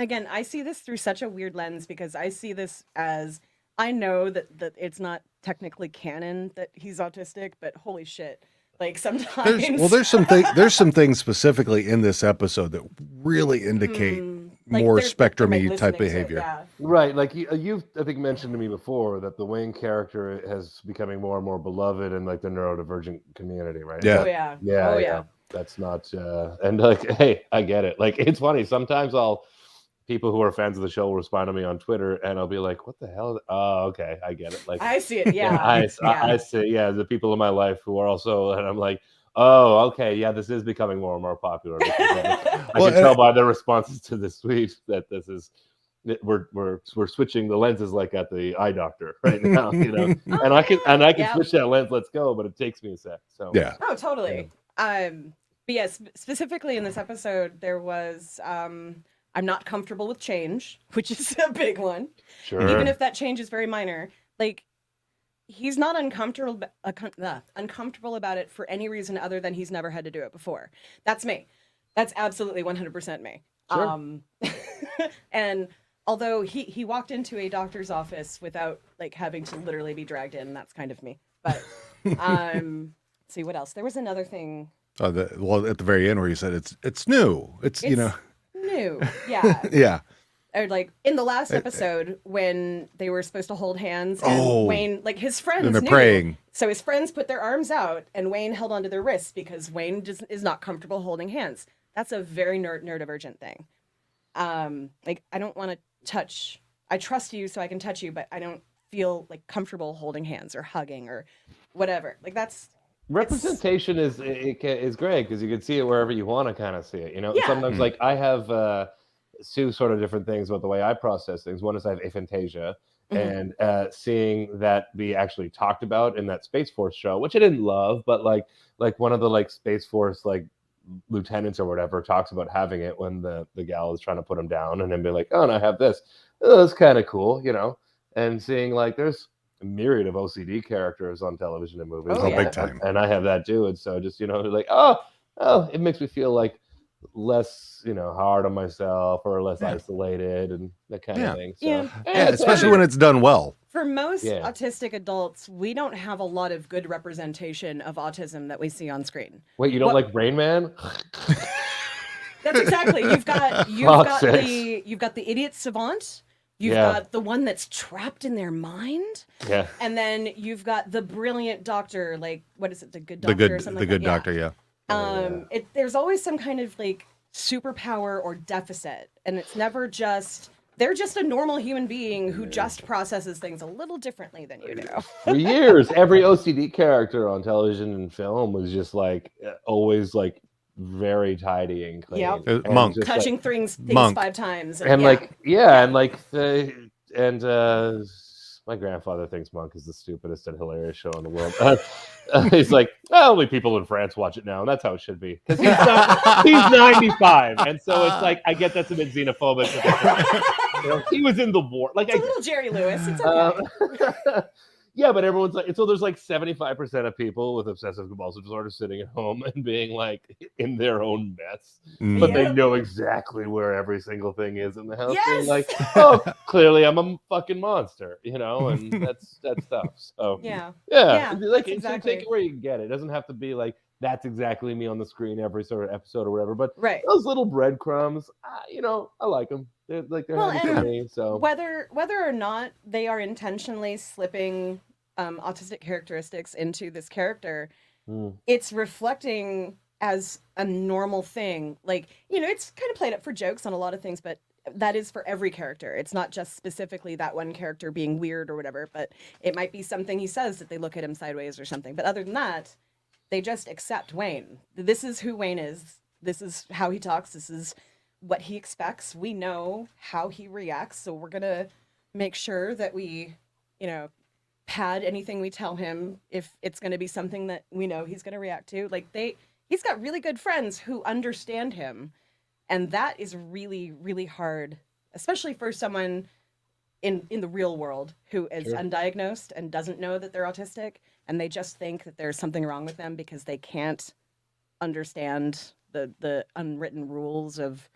Again, I see this through such a weird lens because I see this as I know that it's not technically canon that he's autistic, but holy shit. Like sometimes there's some things specifically in this episode that really indicate more spectrum-y type behavior. Right, like you've I think mentioned to me before that the Wayne character has becoming more and more beloved in like the neurodivergent community, right? Yeah. Oh yeah. Yeah. Oh yeah. That's not and like hey, I get it. Like it's funny. Sometimes people who are fans of the show will respond to me on Twitter, and I'll be like, "What the hell?" Oh, okay, I get it. Like I see it. Yeah, I see. Yeah, the people in my life who are also, and I'm like, "Oh, okay, yeah, this is becoming more and more popular." I can tell by the responses to this tweet that this is we're switching the lenses like at the eye doctor right now, and I can switch that lens. Let's go, but it takes me a sec. So yeah. Oh, totally. But yes, specifically in this episode, there was. I'm not comfortable with change, which is a big one. Sure. Even if that change is very minor, like he's not uncomfortable about it for any reason other than he's never had to do it before. That's me. That's absolutely 100% me. Sure. And although he walked into a doctor's office without like having to literally be dragged in, that's kind of me. But see what else? There was another thing. At the very end where you said it's new. It's new. Yeah. Yeah. Or like in the last episode when they were supposed to hold hands and Wayne, like his friends and they're knew. praying. So his friends put their arms out and Wayne held onto their wrists because Wayne is not comfortable holding hands. That's a very neurodivergent thing. Like I don't want to touch. I trust you so I can touch you, but I don't feel like comfortable holding hands or hugging or whatever. Like that's representation is great because you can see it wherever you want to kind of see it. Yeah. Sometimes like I have two sort of different things about the way I process things. One is I have aphantasia, and seeing that be actually talked about in that Space Force show, which I didn't love, but like one of the like Space Force like lieutenants or whatever talks about having it when the gal is trying to put him down, and then be like, oh, and I have this. Oh, that's kind of cool, and seeing like there's a myriad of OCD characters on television and movies. Oh, big time. And I have that too. And so just, like, oh, it makes me feel like less, hard on myself or less isolated and that kind of thing. So, yeah, especially when it's done well. For most autistic adults, we don't have a lot of good representation of autism that we see on screen. Wait, you don't like Rain Man? That's exactly. You've got the idiot savant. You've got the one that's trapped in their mind. Yeah. And then you've got the brilliant doctor, like what is it, the good doctor or something the good doctor, yeah. There's always some kind of like superpower or deficit, and it's never just they're just a normal human being who just processes things a little differently than you do. For years, every OCD character on television and film was just like always like very tidy and clean. Yep. Monk. Touching like, things Monk. 5 times. And like and like my grandfather thinks Monk is the stupidest and hilarious show in the world. He's like, only people in France watch it now, and that's how it should be. Because he's 95, and so it's like I get that's a bit xenophobic. You know, he was in the war. Like it's a little Jerry Lewis. It's okay. Yeah, but everyone's like, so there's like 75% of people with obsessive compulsive disorder sitting at home and being like in their own mess, but they know exactly where every single thing is in the house. Yes! Being like, oh, clearly I'm a fucking monster, you know, and that's tough. So yeah, like exactly. take it where you can get it. It doesn't have to be like that's exactly me on the screen every sort of episode or whatever. But those little breadcrumbs, you know, I like them. They're handy for me. So whether or not they are intentionally slipping autistic characteristics into this character, it's reflecting as a normal thing. Like, you know, it's kind of played up for jokes on a lot of things, but that is for every character. It's not just specifically that one character being weird or whatever, but it might be something he says that they look at him sideways or something. But other than that, they just accept Wayne. This is who Wayne is. This is how he talks. This is what he expects. We know how he reacts, so we're going to make sure that we, you know, pad anything we tell him if it's going to be something that we know he's going to react to. Like he's got really good friends who understand him, and that is really, really hard, especially for someone in the real world who is undiagnosed and doesn't know that they're autistic, and they just think that there's something wrong with them because they can't understand the unwritten rules of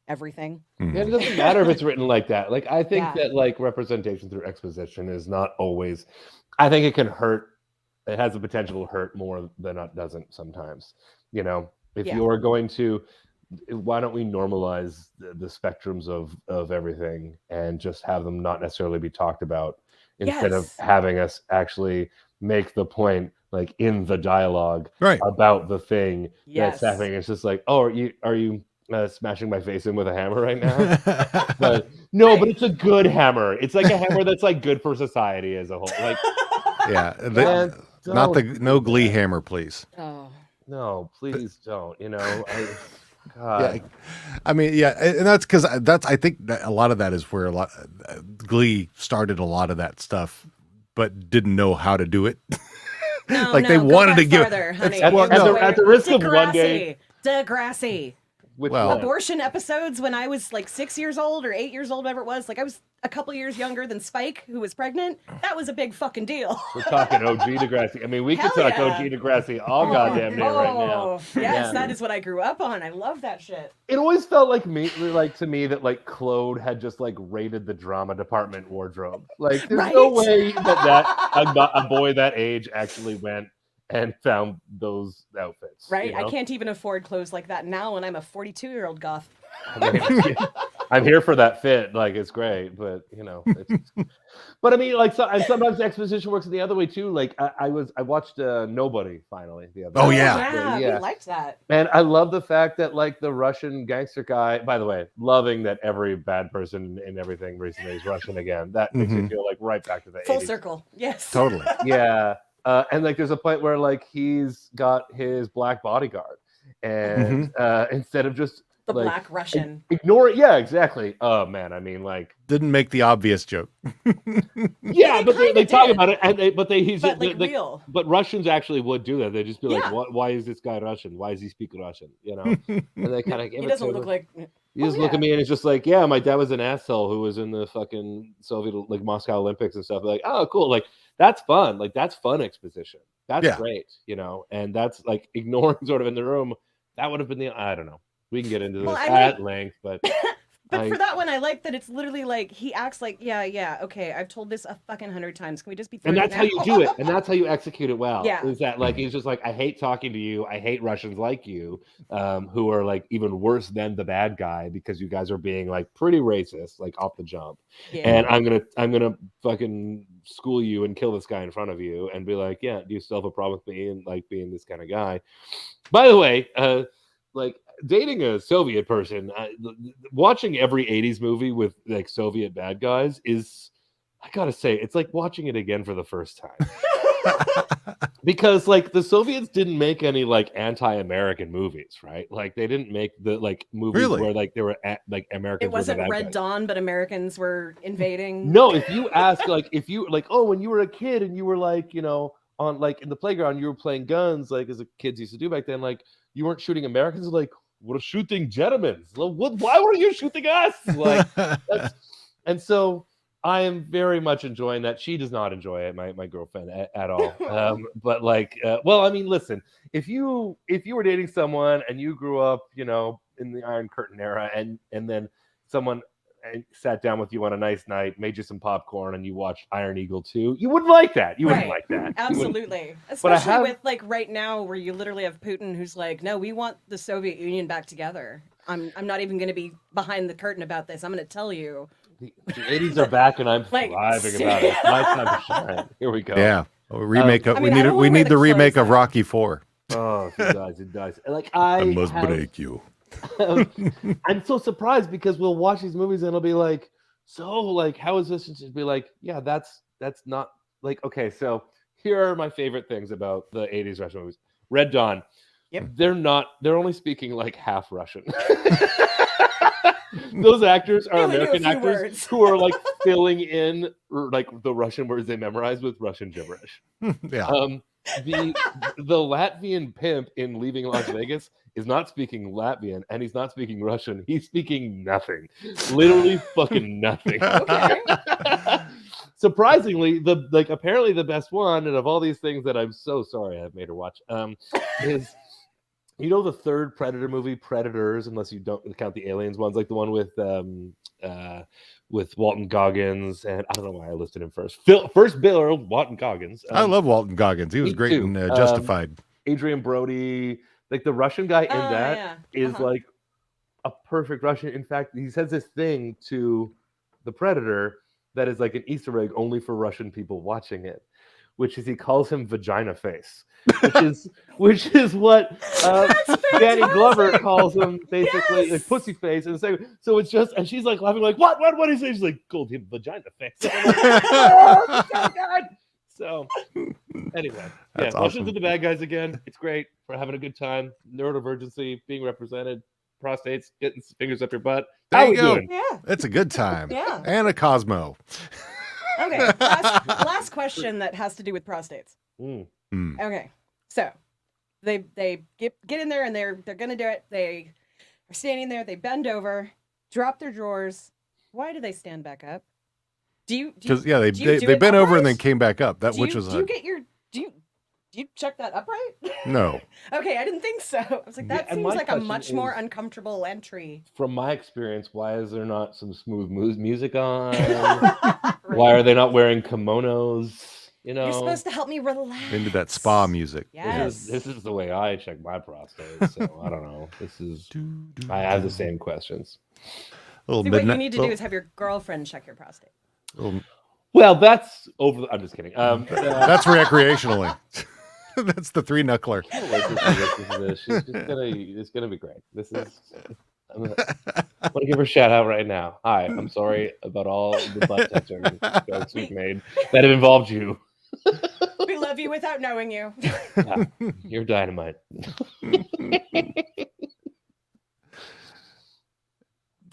everything. Yeah, it doesn't matter if it's written like that. Like I think that like representation through exposition is not always. I think it can hurt. It has the potential to hurt more than it doesn't sometimes. You know, if you're going to, why don't we normalize the spectrums of everything and just have them not necessarily be talked about instead of having us actually make the point like in the dialogue about the thing that's happening. It's just like, oh, are you smashing my face in with a hammer right now? But no, but it's a good hammer. It's like a hammer that's like good for society as a whole. Like, no Glee hammer, please. Oh no, please don't. You know, God. I mean, and that's because I think that a lot of that is where Glee started a lot of that stuff, but didn't know how to do it. No, they wanted to give farther, honey. At the risk of one day. Degrassi. Abortion episodes when I was like 6 years old or 8 years old, whatever it was. Like I was a couple years younger than Spike, who was pregnant. That was a big fucking deal. We're talking OG Degrassi. I mean, we could talk OG Degrassi all goddamn day right now. Yes, that is what I grew up on. I love that shit. It always felt like to me that like Claude had just like raided the drama department wardrobe. Like there's no way that a boy that age actually went and found those outfits. Right? You know? I can't even afford clothes like that now when I'm a 42-year-old goth. I mean, I'm here for that fit. Like, it's great, but, you know. But, I mean, like, and sometimes exposition works the other way, too. Like, I watched Nobody, finally, the other day. Oh, yeah. Yeah, we liked that. And I love the fact that, like, the Russian gangster guy, by the way, loving that every bad person in everything recently is Russian again. That makes me feel like right back to the 80s. Full circle. Yes. Totally. Yeah. And like, there's a point where like he's got his black bodyguard, and instead of just the like, black Russian, ignore it. Yeah, exactly. Oh man, I mean, like, didn't make the obvious joke. Yeah, but they talk about it, and real. But Russians actually would do that. They just be like, why is this guy Russian? Why does he speak Russian? You know, and they kind of he doesn't look like. You just look at me and it's just like, yeah, my dad was an asshole who was in the fucking Soviet, like Moscow Olympics and stuff. Like, oh, cool. Like, that's fun. Like, that's fun exposition. That's great, you know? And that's like ignoring sort of in the room. That would have been I don't know. We can get into this at length, but. But for that one, I like that it's literally like he acts like, okay, I've told this a fucking 100 times. Can we just be? And that's how you do it, and that's how you execute it well. Yeah, is that like he's just like, I hate talking to you. I hate Russians like you, who are like even worse than the bad guy because you guys are being like pretty racist, like off the jump. Yeah. And I'm gonna fucking school you and kill this guy in front of you and be like, yeah, do you still have a problem with me and like being this kind of guy? By the way, like dating a Soviet person, watching every 80s movie with like Soviet bad guys is, I gotta say, it's like watching it again for the first time. Because like the Soviets didn't make any like anti-American movies, right? Like they didn't make the like movies where like they were like Americans. It wasn't were the bad Red guys. Dawn, but Americans were invading. No, if you ask like if you like, oh, when you were a kid and you were like, you know, on like in the playground, you were playing guns like as a kids used to do back then, like you weren't shooting Americans, like we're shooting Germans. Why were you shooting us? Like and so I am very much enjoying that. She does not enjoy it, my girlfriend, at all. But like, well, I mean, listen, if you were dating someone and you grew up, you know, in the Iron Curtain era, and then someone sat down with you on a nice night, made you some popcorn, and you watched Iron Eagle 2, you wouldn't like that. You wouldn't like that. Absolutely. Especially with like right now where you literally have Putin who's like, no, we want the Soviet Union back together. I'm not even going to be behind the curtain about this. I'm going to tell you. The 80s are back, and I'm Like, thriving about it. My time to shine. Here we go. Yeah, a remake. I mean, we need the remake of Rocky 4. Oh, it does. Like I must break you. I'm so surprised because we'll watch these movies and it'll be like, so like, how is this? And just be like, yeah, that's not like, okay. So here are my favorite things about the 80s Russian movies. Red Dawn. Yep. They're only speaking like half Russian. Those actors are American actors who are like filling in like the Russian words they memorize with Russian gibberish. Yeah. The Latvian pimp in Leaving Las Vegas is not speaking Latvian and he's not speaking Russian. He's speaking nothing. Literally fucking nothing. Okay. Surprisingly, apparently the best one, and of all these things that I'm so sorry I've made her watch, is the third Predator movie, Predators, unless you don't count the aliens ones, like the one with Walton Goggins, and I don't know why I listed him first. First Bill, Walton Goggins. I love Walton Goggins. He was great in Justified. Adrian Brody, like the Russian guy in that is like a perfect Russian. In fact, he says this thing to the Predator that is like an Easter egg only for Russian people watching it, which is he calls him Vagina Face, which is what Danny Glover calls him, basically, like Pussy Face. And so it's just, and she's like laughing, like, what is it? She's like, called him Vagina Face. Like, oh, so good. So anyway, That's Russians awesome. are the bad guys again. It's great for having a good time. Neurodivergency being represented. Prostates getting fingers up your butt. There How you we go. doing? Yeah. It's a good time. Yeah. And a Cosmo. Okay. Last question that has to do with prostates. Mm. Okay. So they get in there and they're gonna do it. They are standing there, they bend over, drop their drawers. Why do they stand back up? Because they do it bent over and upright? then came back up. That Do which you, was do you get your do you check that upright? no. Okay, I didn't think so. I was like, that and seems my like a question much more is- uncomfortable entry. From my experience, why is there not some smooth music on? Why are they not wearing kimonos? You know, You're supposed to help me relax. Into that spa music. Yes. this is the way I check my prostate. So I don't know. I have the same questions. Little See, what you need to do is have your girlfriend check your prostate. Well, that's over. I'm just kidding. That's recreationally. That's the three knuckler. It's gonna be great. I'm gonna give her a shout out right now. Hi, I'm sorry about all the butt touching jokes we've made that have involved you. We love you without knowing you. Yeah, you're dynamite.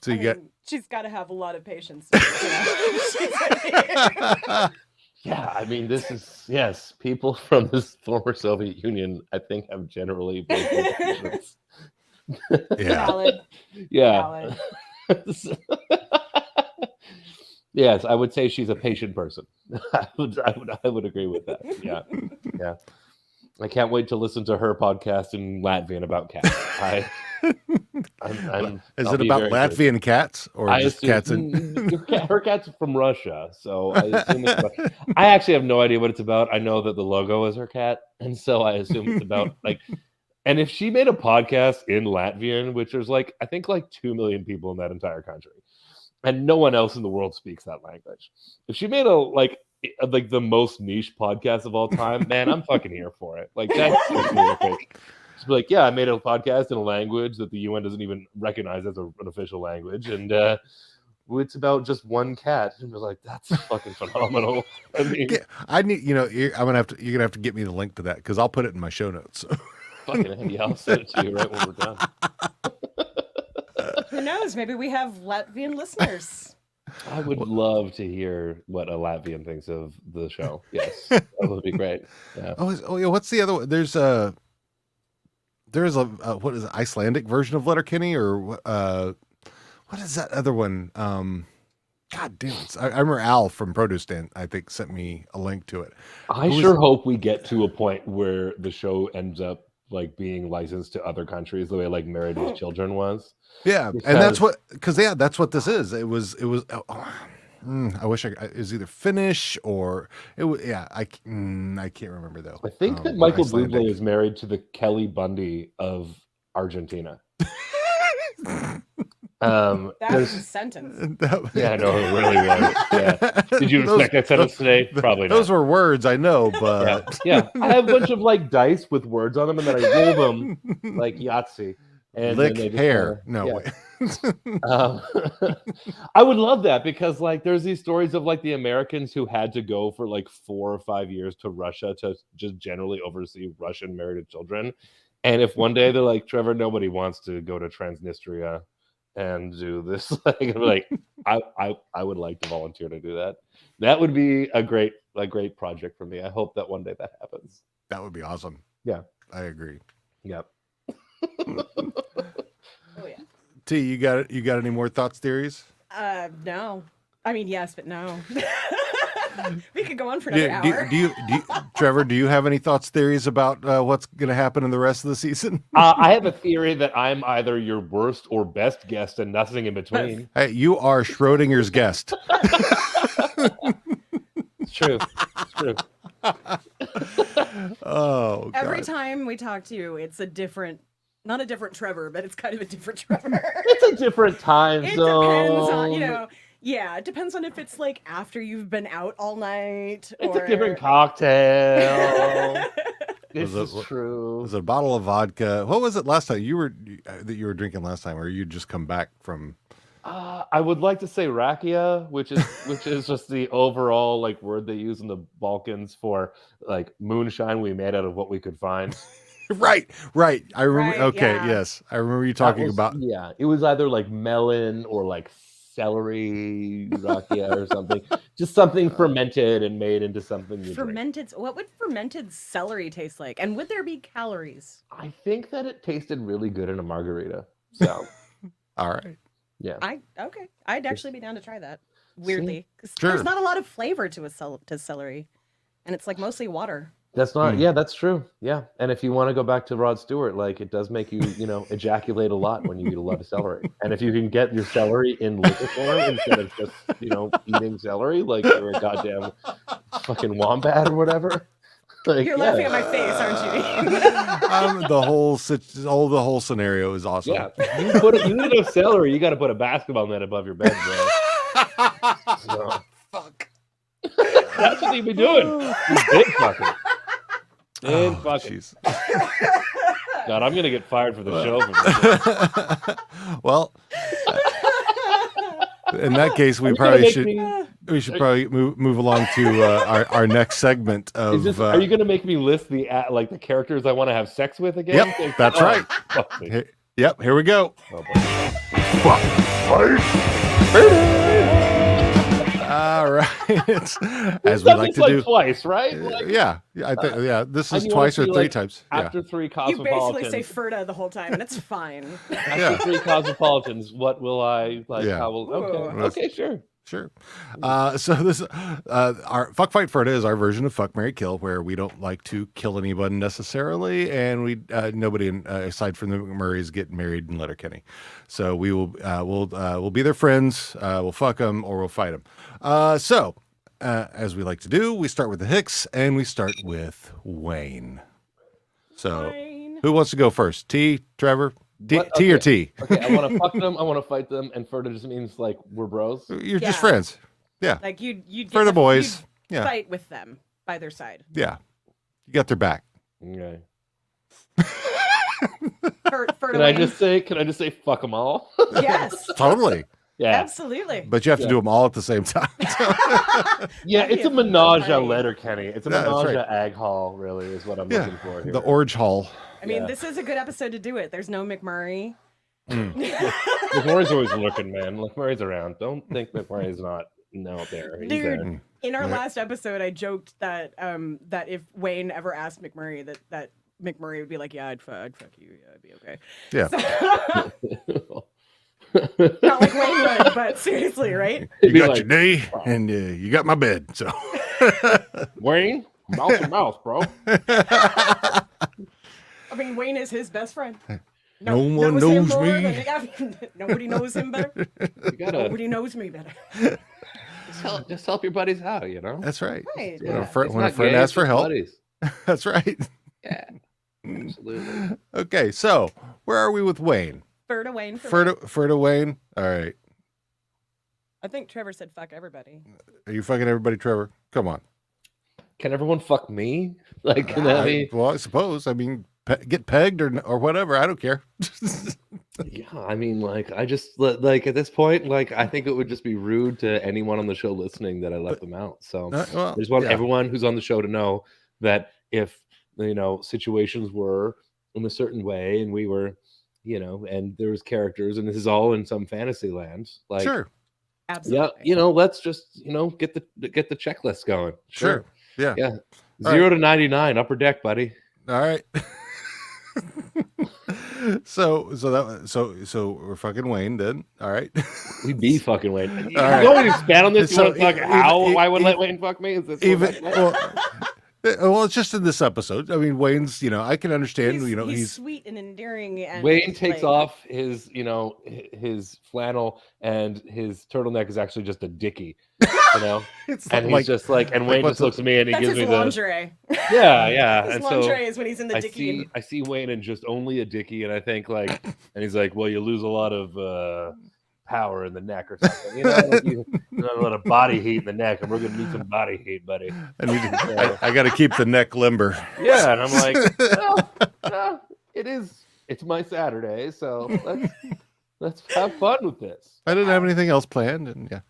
So you get. She's got to have a lot of patience. Yeah, I mean, this is, yes, people from this former Soviet Union, I think, have generally been patients. Yeah. Valid. Yeah. Valid. Yes, I would say she's a patient person. I would agree with that. Yeah. Yeah. I can't wait to listen to her podcast in Latvian about cats. Is it about Latvian cats or just cats her cat's from Russia, so I assume it's about, I actually have no idea what it's about. I know that the logo is her cat, and so I assume it's about like. And if she made a podcast in Latvian, which there's like I think like 2 million people in that entire country, and no one else in the world speaks that language. If she made a like the most niche podcast of all time, man, I'm fucking here for it. Like that's so terrific. Just be like, yeah, I made a podcast in a language that the UN doesn't even recognize as an official language, and it's about just one cat. And we're like, that's fucking phenomenal. I mean, I need, you're gonna have to get me the link to that because I'll put it in my show notes. fucking yeah, I'll send it to you right when we're done. Who knows? Maybe we have Latvian listeners. I would love to hear what a Latvian thinks of the show. Yes, that would be great. Yeah. Yeah. What's the other one? There's a what is it, Icelandic version of Letterkenny, or what is that other one? God damn it! I remember Al from Produce Stand, I think, sent me a link to it. I sure hope we get to a point where the show ends up like being licensed to other countries the way like Married with Children was. Yeah, and that's what that's what this is. It was. I wish it was either Finnish or it was. Yeah, I can't remember though. I think that Michael Bublé is married to the Kelly Bundy of Argentina. That was a sentence. Yeah, I know, it really was. Yeah. Did you expect that sentence today? Probably not. Those were words, I know, but yeah. I have a bunch of like dice with words on them, and then I roll them like Yahtzee. And lick then they just hair. kinda, I would love that because like there's these stories of like the Americans who had to go for like 4 or 5 years to Russia to just generally oversee Russian married with children. And if one day they're like, Trevor, nobody wants to go to Transnistria and do this, like I would like to volunteer to do that. That would be a great project for me. I hope that one day that happens. That would be awesome. Yeah, I agree. Yep. Oh yeah. T, you got any more thoughts, theories? No. I mean, yes, but no. We could go on for another hour. Do you, Trevor? Do you have any thoughts, theories about what's going to happen in the rest of the season? I have a theory that I'm either your worst or best guest and nothing in between. Hey, you are Schrodinger's guest. It's true. It's true. Oh, every God. time we talk to you, it's a different, not a different Trevor, but it's kind of a different Trevor. It's a different time It zone. depends on, yeah, it depends on if it's like after you've been out all night. It's or... a different cocktail. This is true. It was a bottle of vodka. What was it last time you were drinking last time, or you just come back from? I would like to say rakia, which is just the overall like word they use in the Balkans for like moonshine we made out of what we could find. Right. I remember. Right, okay, yeah. yes, I remember you talking about. Yeah, it was either like melon or like celery rakia or something. Just something fermented and made into something you drink. Fermented. What would fermented celery taste like? And would there be calories? I think that it tasted really good in a margarita. So, all right. Yeah. Okay. I'd actually be down to try that. Weirdly, because Sure. there's not a lot of flavor to to celery, and it's like mostly water. That's not. Yeah, that's true. Yeah, and if you want to go back to Rod Stewart, like it does make you, ejaculate a lot when you eat a lot of celery. And if you can get your celery in liquid form instead of just, eating celery like you're a goddamn fucking wombat or whatever. Like, You're laughing at my face, aren't you? The whole scenario is awesome. Yeah, you need enough celery. You got to put a basketball net above your bed, bro. So, Fuck. that's what you'd be doing. You big fucker. Big fucker. God, I'm gonna get fired for the show. For this. Well, in that case, we should probably move along to our next segment of. Are you going to make me list the the characters I want to have sex with again? Yep, that's right. Yep, here we go. All right, as we like to do twice, right? Yeah, I think this is twice or three times. After three You cosmopolitans. basically say Ferda the whole time, and it's fine. After three cosmopolitans, what will I like? Yeah. How will, okay, sure. Sure. So this our Fuck Fight Ferda is our version of Fuck Marry Kill, where we don't like to kill anyone necessarily, and we nobody aside from the McMurrays get married in Letterkenny. So we will we'll be their friends. We'll fuck them or we'll fight them. So as we like to do, we start with the Hicks and we start with Wayne. So who wants to go first? T, Trevor? T or T? Okay, I want to fuck them. I want to fight them, and Ferda just means like we're bros. You're just friends. Yeah. Like you'd For the boys. Yeah. fight with them by their side. Yeah. You got their back. Okay. Can I just say fuck them all? Yes. Totally. Yeah. Absolutely. But you have to do them all at the same time. Yeah, it's a menage a Letterkenny. It's a Yeah, that's menage right. a ag hall, really, is what I'm looking for here. The Orange Hall. I mean, this is a good episode to do it. There's no McMurray. McMurray's always looking, man. McMurray's around. Don't think McMurray's not there. He's Dude, there. in our last episode, I joked that that if Wayne ever asked McMurray that McMurray would be like, "Yeah, I'd fuck you. Yeah, I'd be okay." Yeah. So, not like Wayne would, but seriously, right? You got your knee, and you got my bed. So, Wayne, mouth to mouth, bro. I mean, Wayne is his best friend. No one knows him me. Nobody knows him better. Nobody knows me better. Just help your buddies out, you know? That's right. Right. You know, Yeah. when a friend asks for help, buddies. that's right. Yeah, absolutely. Okay, so where are we with Wayne? Ferda Wayne. For me. Ferda Wayne. All right. I think Trevor said fuck everybody. Are you fucking everybody, Trevor? Come on. Can everyone fuck me? Like, can I, that be? well, I suppose. I mean, get pegged or whatever. I don't care. Yeah, I mean, like, I just like at this point, like, I think it would just be rude to anyone on the show listening that I left them out. So well, I just want yeah. everyone who's on the show to know that if situations were in a certain way and we were, and there was characters, and this is all in some fantasy land, like, Sure. Absolutely. yeah, let's just get the checklist going. Sure. Yeah. Yeah. All 0 to 99, upper deck, buddy. All right. So we're fucking Wayne then. All right. We be fucking Wayne. You All right. want me to expand on this? You So want to talk even- how even- I would let Wayne fuck me? Is this well, it's just in this episode. I mean, Wayne's, I can understand, he's sweet and endearing. And Wayne takes like, off his, his flannel, and his turtleneck is actually just a dickie, It's and he's like- just like, and Wayne what's just looks at me and he That's gives his me the lingerie. yeah. His And lingerie so is when he's in the dicky. I see Wayne in just only a dickie, and I think like, and he's like, well, you lose a lot of power in the neck or something, like you a lot of body heat in the neck, and we're gonna need some body heat, buddy. I got to keep the neck limber. Yeah, and I'm like, well, it's my Saturday, so let's have fun with this. I didn't have anything else planned, and yeah.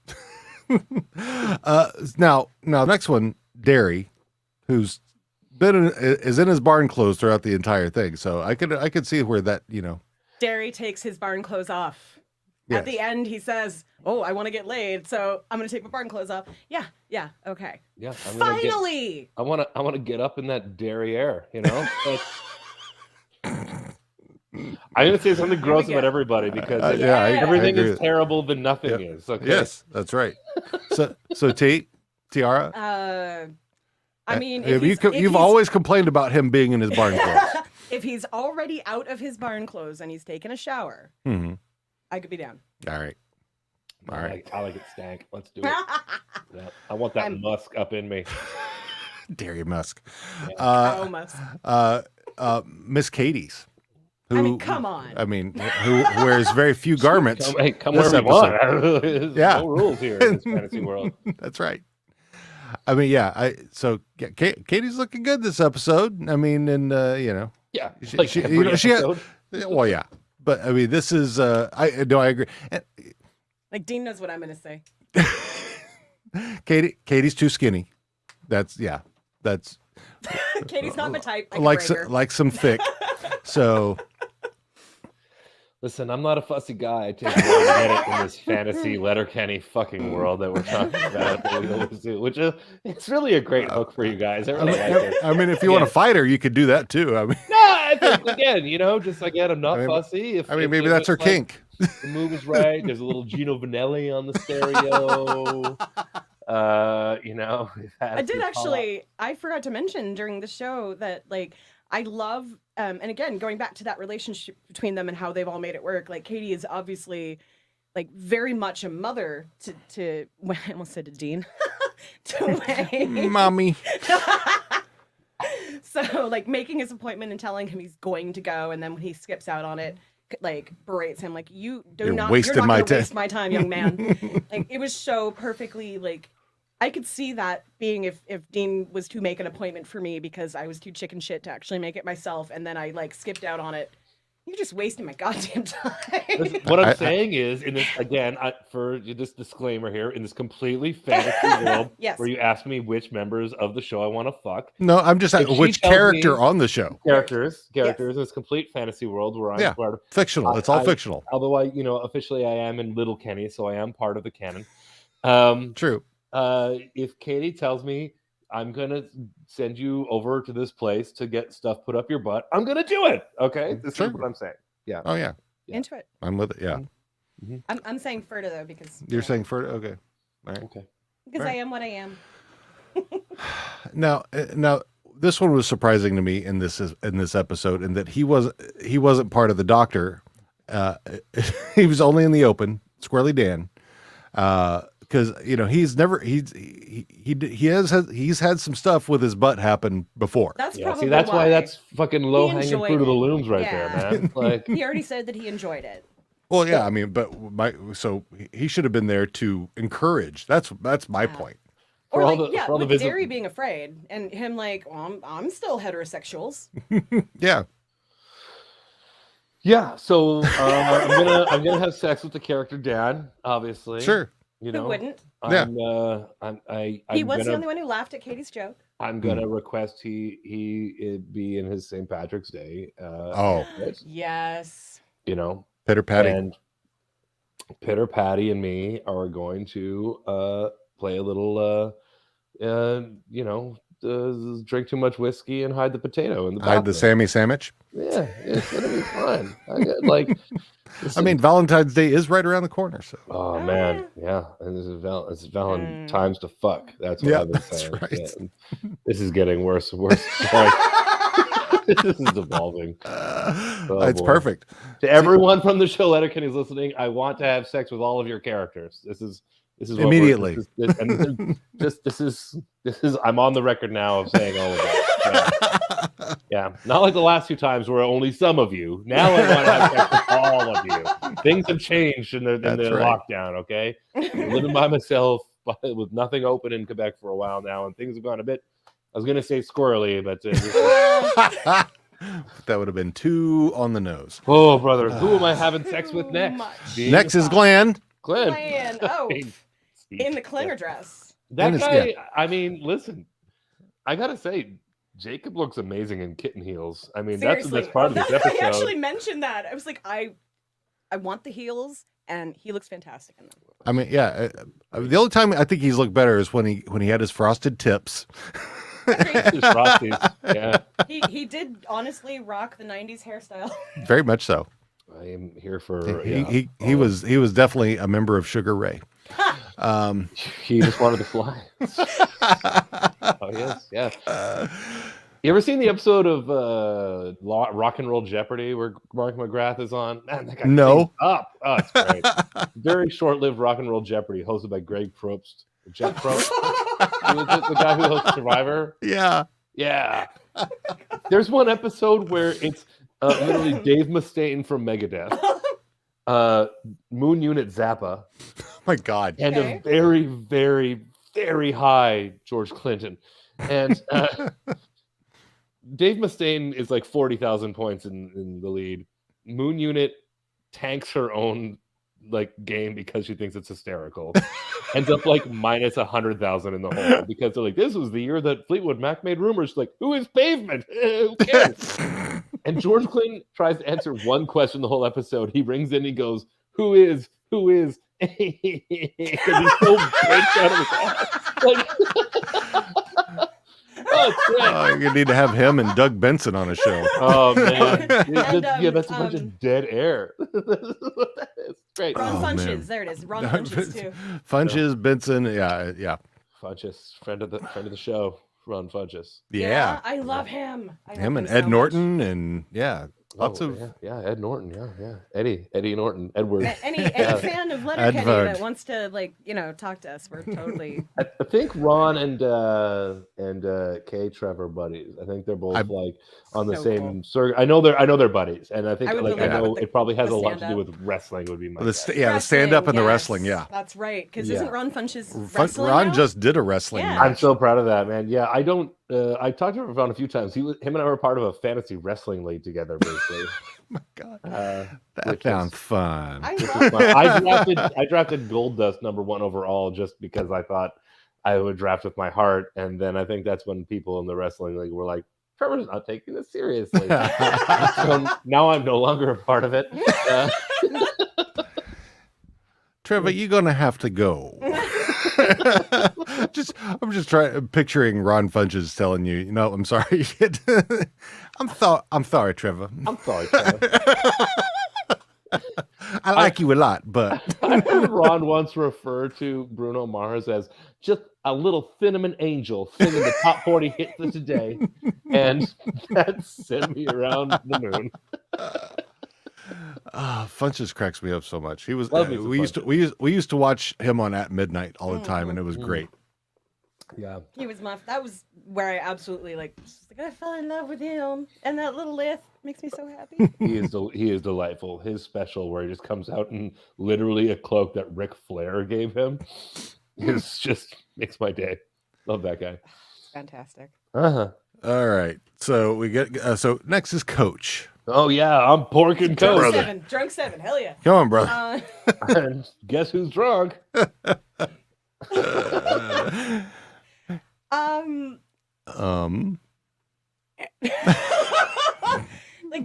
Now next one, Derry, who's is in his barn clothes throughout the entire thing. So I could see where that Derry takes his barn clothes off. Yes. At the end, he says, "Oh, I want to get laid, so I'm gonna take my barn clothes off." Yeah, okay. Yeah, Finally, I want to get up in that derriere, I'm gonna say something gross about everybody because everything is terrible, but nothing is. Okay? Yes, that's right. So Tiara. I mean, you've always complained about him being in his barn clothes. If he's already out of his barn clothes and he's taken a shower, Mm-hmm. I could be down. All right. I like it stank. Let's do it. Yeah, I want that musk up in me. Dairy Musk. Cow musk. Miss Katie's. Who, I mean, come on. I mean, who wears very few garments. Come this wherever you want. episode. There's Yeah. no rules here in this fantasy world. That's right. I mean, Katie's looking good this episode. I mean, and Yeah, she had, well, yeah, but I mean, this is I agree. And, Like Dean knows what I'm gonna say. Katie's too skinny. That's Katie's not my type. I can break her. like some thick. So listen, I'm not a fussy guy. I take a minute in this fantasy Letterkenny fucking world that we're talking about, that we always do, which is it's really a great hook for you guys. I really like it. I mean, if you want to fight her, you could do that too. I mean, no, I think again, I'm not fussy. If maybe that's her kink. The move is right. There's a little Gino Vanelli on the stereo. I did actually. I forgot to mention during the show that like I love, and again going back to that relationship between them and how they've all made it work. Like Katie is obviously like very much a mother to I almost said to Dean, to Wayne, mommy. So like making his appointment and telling him he's going to go, and then when he skips out on it, like berates him like you're not wasting gonna my waste my time, young man. Like it was so perfectly like I could see that being if Dean was to make an appointment for me because I was too chicken shit to actually make it myself, and then I like skipped out on it. You're just wasting my goddamn time. What I'm saying is, in this again, for this disclaimer here, in this completely fantasy world, Yes. where you ask me which members of the show I want to fuck. No, I'm just if asking she which tells character me- on the show. Characters in this complete fantasy world where I'm part of fictional. It's all fictional. Although officially I am in Letterkenny, so I am part of the canon. True. If Katie tells me I'm gonna send you over to this place to get stuff put up your butt, I'm gonna do it. Okay, this is what I'm saying. Yeah. Oh yeah. Into it. I'm with it. Yeah. I'm saying Ferda though because You're saying Ferda? Okay. All right. Okay. because Right. I am what I am. Now, this one was surprising to me in this episode, in that he wasn't part of the doctor. He was only in the open, Squirrely Dan, because he's had some stuff with his butt happen before. That's Yeah, probably see, that's why why that's fucking low hanging enjoyed fruit of the it. looms right Yeah. there, man. Like, He already said that he enjoyed it. Well, yeah, I mean, but so he should have been there to encourage. That's my point. Or For all like, the- yeah, for all the with visit- Derry being afraid and him like, well, I'm still heterosexuals. Yeah. yeah. So I'm gonna have sex with the character Dan, obviously. Sure. You Who know. wouldn't? He was the only one who laughed at Katie's joke. I'm gonna request he be in his St. Patrick's Day. Yes. You know, Pitter Patty. And Pitter Patty and me are going to play a little, drink too much whiskey and hide the potato in the bathroom. Hide the Sammy sandwich. Yeah, it's gonna be fun. I mean, Valentine's Day is right around the corner, so. Oh man, yeah, and this is Valentine's to fuck. That's what Yeah, I've been that's saying. right. Yeah. This is getting worse and worse. This is evolving. Oh, It's boy. perfect. To everyone from the show, Letterkenny is listening. I want to have sex with all of your characters. This is what Immediately. This is. I'm on the record now of saying all of that. Yeah. Not like the last 2 times where only some of you. Now I want to have sex with all of you. Things have changed in the That's right. lockdown. Okay, I'm living by myself with nothing open in Quebec for a while now, and things have gone a bit. I was gonna say squirrely, but that would have been 2 on the nose. oh, brother, who am I having sex with next? Dean? Next is Glenn. Glenn. Oh, in the clinger dress. That guy. I mean, listen, I gotta say, Jacob looks amazing in kitten heels. I mean, that's the Seriously. best part of this episode. I actually mentioned that. I was like, I want the heels, and he looks fantastic in them. I mean, yeah. The only time I think he's looked better is when he had his frosted tips. His Frosties, yeah. He did honestly rock the '90s hairstyle. Very much so. I am here for. He was definitely a member of Sugar Ray. He just wanted to fly. Oh yes, yeah. You ever seen the episode of Rock and Roll Jeopardy where Mark McGrath is on? Man, that guy No. sings up. Oh, it's great. Very short-lived Rock and Roll Jeopardy, hosted by Greg Probst. Jeff Probst, the guy who hosted Survivor. Yeah. Yeah. There's one episode where it's literally Dave Mustaine from Megadeth, Moon Unit Zappa. Oh my God. And a very, very, very high George Clinton. And Dave Mustaine is like 40,000 points in the lead. Moon Unit tanks her own game because she thinks it's hysterical. Ends up like minus 100,000 in the hole because they're like, this was the year that Fleetwood Mac made rumors. Like, who is Pavement? Who cares? And George Clinton tries to answer one question the whole episode. He rings in, he goes, who is? Because he so breaks out of his ass. You need to have him and Doug Benson on a show. Oh man, And, that's a bunch of dead air. It's great. Ron Oh, Funches, man. there it is. Ron Funches too. Funches, Benson, yeah. Funches, friend of the show, Ron Funches. Yeah. I love him. I love Him and so Ed much. Norton and yeah. Lots of Ed Norton, Eddie Norton, Edward. Any fan of Letterkenny that wants to talk to us, we're totally. I think Ron and Kay Trevor buddies. I think they're both on the same circuit. I know they're buddies, and I think I know it probably has a lot to do with wrestling. Would be my guess. The stand up and the wrestling. Yeah, that's right. Because isn't Ron Funch's wrestling Ron now? just did a wrestling match. I'm so proud of that, man. Yeah, I don't. I talked to Ron a few times. Him and I were part of a fantasy wrestling league together, basically. My God, that sounds fun. I drafted Goldust #1 overall just because I thought I would draft with my heart, and then I think that's when people in the wrestling league were like, "Trevor's not taking this seriously." So now I'm no longer a part of it. Trevor, you're gonna have to go. I'm just picturing Ron Funches telling you, I'm sorry. I'm sorry, Trevor. I'm sorry, Trevor. I like you a lot, but I heard Ron once refer to Bruno Mars as just a little cinnamon angel singing the top 40 hits of today, and that sent me around the moon. Funches cracks me up so much. He was we used to watch him on At Midnight all the time, and it was great. Yeah, he was that was where I absolutely I fell in love with him, and that little lift makes me so happy. He is delightful. His special where he just comes out in literally a cloak that Ric Flair gave him is just makes my day. Love that guy. It's fantastic. All right, so we get so next is Coach. Oh yeah, I'm Pork and Coach. Drunk seven, hell yeah. Come on, brother. And guess who's drunk?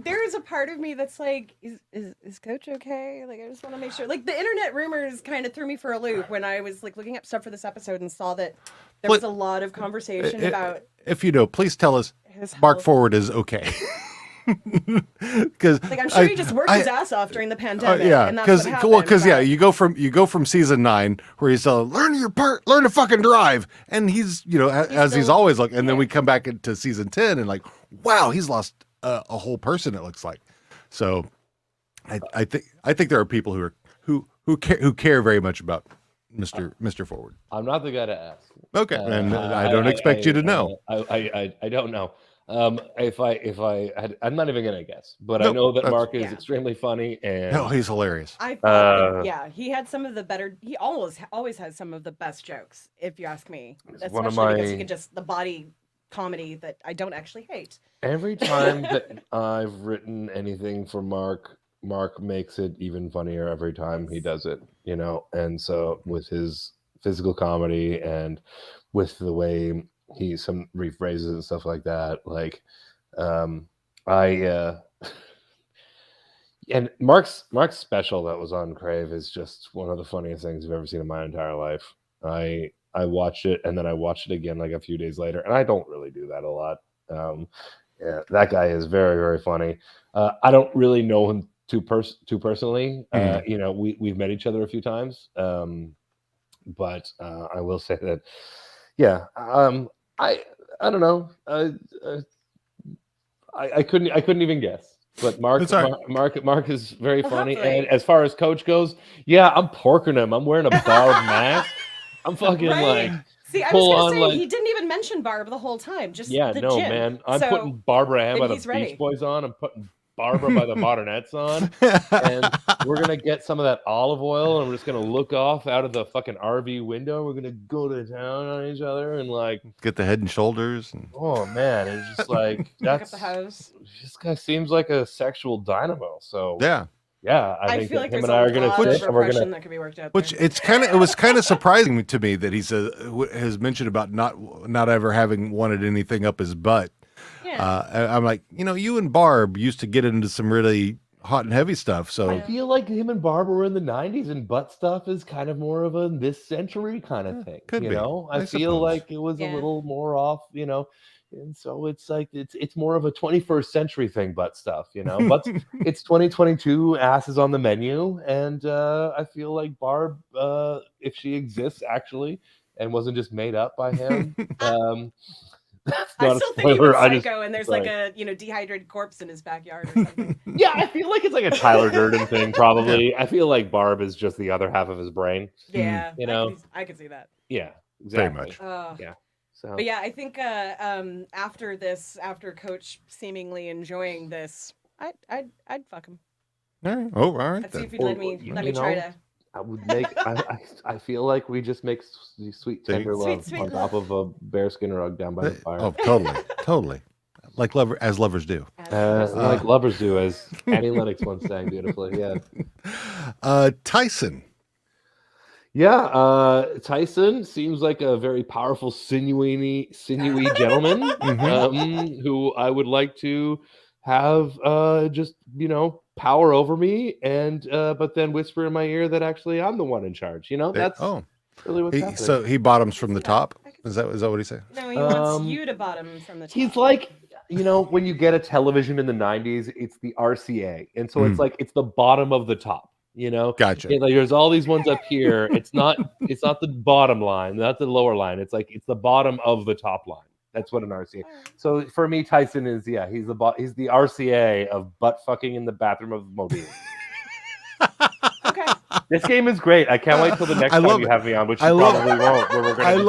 There is a part of me that's like, is Coach okay? I just want to make sure. The internet rumors kind of threw me for a loop when I was looking up stuff for this episode and saw that there was a lot of conversation about. If you know, please tell us Mark Forward is okay. Because I'm sure he just worked his ass off during the pandemic. And that's you go from season 9 where he's learn your part, learn to fucking drive, and he's he's always and then we come back into season 10 and wow, he's lost a whole person. It looks like. So I think there are people who care very much about Mr. Forward. I'm not the guy to ask. Okay, and I don't expect you to know. I don't know. If I had, I'm not even gonna guess, but I know that Mark is extremely funny and he's hilarious. I thought he had some of the better. He always has some of the best jokes, if you ask me. Especially because he can just the body comedy that I don't actually hate. Every time that I've written anything for Mark makes it even funnier every time he does it. And so with his physical comedy and with the way he some rephrases and stuff like that, and Mark's special that was on Crave is just one of the funniest things I've ever seen in my entire life. I watched it and then I watched it again a few days later, and I don't really do that a lot. That guy is very, very funny. I don't really know him too personally. We've met each other a few times, but I will say that I don't know. I couldn't even guess. But Mark is very funny. And as far as Coach goes, I'm porking him. I'm wearing a Barb mask. I'm fucking See, I was gonna say he didn't even mention Barb the whole time. Just the gym. Man. I'm putting Barbara Ann by the Beach Boys on. I'm putting Barbara by the Modernettes on, and we're gonna get some of that olive oil, and we're just gonna look off out of the fucking RV window. We're gonna go to town on each other and get the Head and Shoulders. And... Oh man, it's just that's the house. This guy seems like a sexual dynamo. So yeah, I think feel that like him and I are gonna sit and we're gonna. That could be worked out. Which it was kind of surprising to me that he has mentioned about not ever having wanted anything up his butt. Yeah. I'm like, you and Barb used to get into some really hot and heavy stuff. So I feel like him and Barb were in the 90s, and butt stuff is kind of more of a this century kind of thing. Could be. I feel like it was a little more off, and so it's it's more of a 21st century thing, butt stuff, But it's 2022, ass is on the menu, and I feel like Barb, if she exists actually and wasn't just made up by him, That's I not still a think he was spoiler. psycho, and there's like a dehydrated corpse in his backyard or something. Yeah, I feel like it's like a Tyler Durden thing, probably. Yeah. I feel like Barb is just the other half of his brain. Yeah, you know, I could see that. Yeah, exactly. Very much. Yeah. So, but yeah, I think after this, after Coach seemingly enjoying this, I'd fuck him. All right. Oh, all right. Let's see if he'd let me try to. I would make. I feel like we just make sweet tender love on top of a bearskin rug down by the fire. Oh, totally. Like lovers do. Like lovers do, as Annie Lennox once sang beautifully. Yeah. Tyson. Yeah, Tyson seems like a very powerful, sinewy gentleman who I would like to have just power over me, and but then whisper in my ear that actually I'm the one in charge. That's really what's happening. So he bottoms from the top. Is that what he said? No, he wants you to bottom from the top. He's like, when you get a television in the 90s, it's the RCA, and so it's like it's the bottom of the top. Gotcha. Like there's all these ones up here. It's not the bottom line, not the lower line. It's like it's the bottom of the top line. That's what an RCA. So for me, Tyson is he's the RCA of butt fucking in the bathroom of Modine. Okay. This game is great. I can't wait till the next time you have me on, which you probably won't. Where we're going to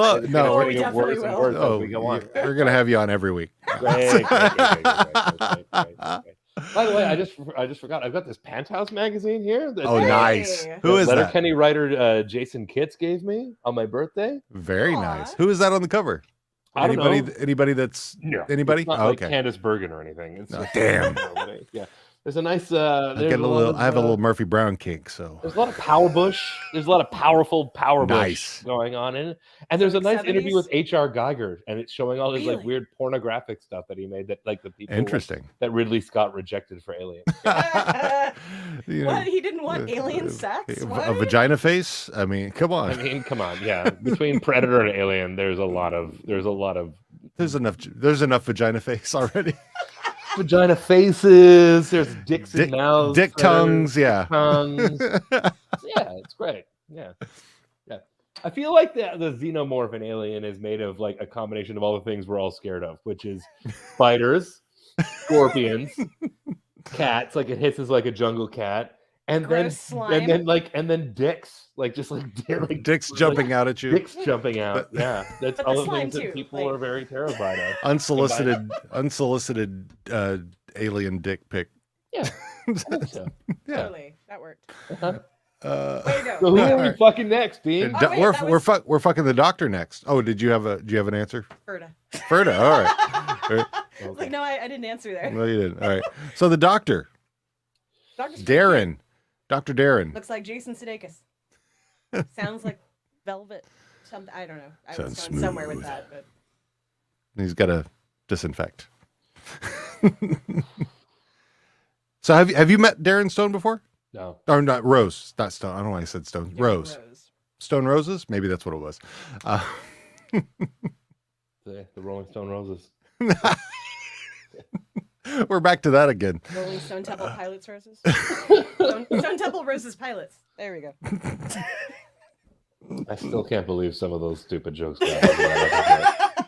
worse and worse as we go on. We're going to have you on every week. Great. By the way, I just forgot. I've got this Penthouse magazine here. Oh, nice. Who is that? Letterkenny writer Jason Kitts gave me on my birthday. Very nice. Who is that on the cover? I don't know. Anybody that's anybody? It's not like Candace Bergen or anything. It's damn. Yeah. There's a nice. I have a little Murphy Brown kink. So there's a lot of power bush. There's a lot of powerful power bush going on in it. And there's a nice 70s? Interview with H.R. Geiger, and it's showing all his like weird pornographic stuff that he made that like the people that Ridley Scott rejected for Alien. What? He didn't want alien sex? A vagina face? I mean, come on. Yeah. Between Predator and Alien, there's enough vagina face already. Vagina faces. There's dicks and mouths. Dick tongues. Yeah. Tongues. Yeah, it's great. Yeah. I feel like the xenomorph in Alien is made of like a combination of all the things we're all scared of, which is spiders, scorpions, cats. Like it hisses like a jungle cat, and then dicks. Like just like dicks jumping out at you. Dicks jumping out. Yeah, that's all the things that people are very terrified of. Unsolicited alien dick pic. Yeah, I think so. Yeah, totally. That worked. Uh-huh. Way to go. So who are we fucking next, Dean? We're fucking the doctor next. Oh, do you have an answer? Ferda. All right. Okay. Like no, I didn't answer there. No, you didn't. All right. So the doctor. Darren. Dr. Darren. Looks like Jason Sudeikis. Sounds like velvet. Something I don't know. I was going somewhere with that, but he's got to disinfect. So have you met Darren Stone before? No. Or not Rose, not Stone. I don't know why I said Stone. Rose. Stone Roses? Maybe that's what it was. The Rolling Stone Roses. We're back to that again. Rolling Stone Temple Pilots Roses. Stone Temple Roses Pilots. There we go. I still can't believe some of those stupid jokes. I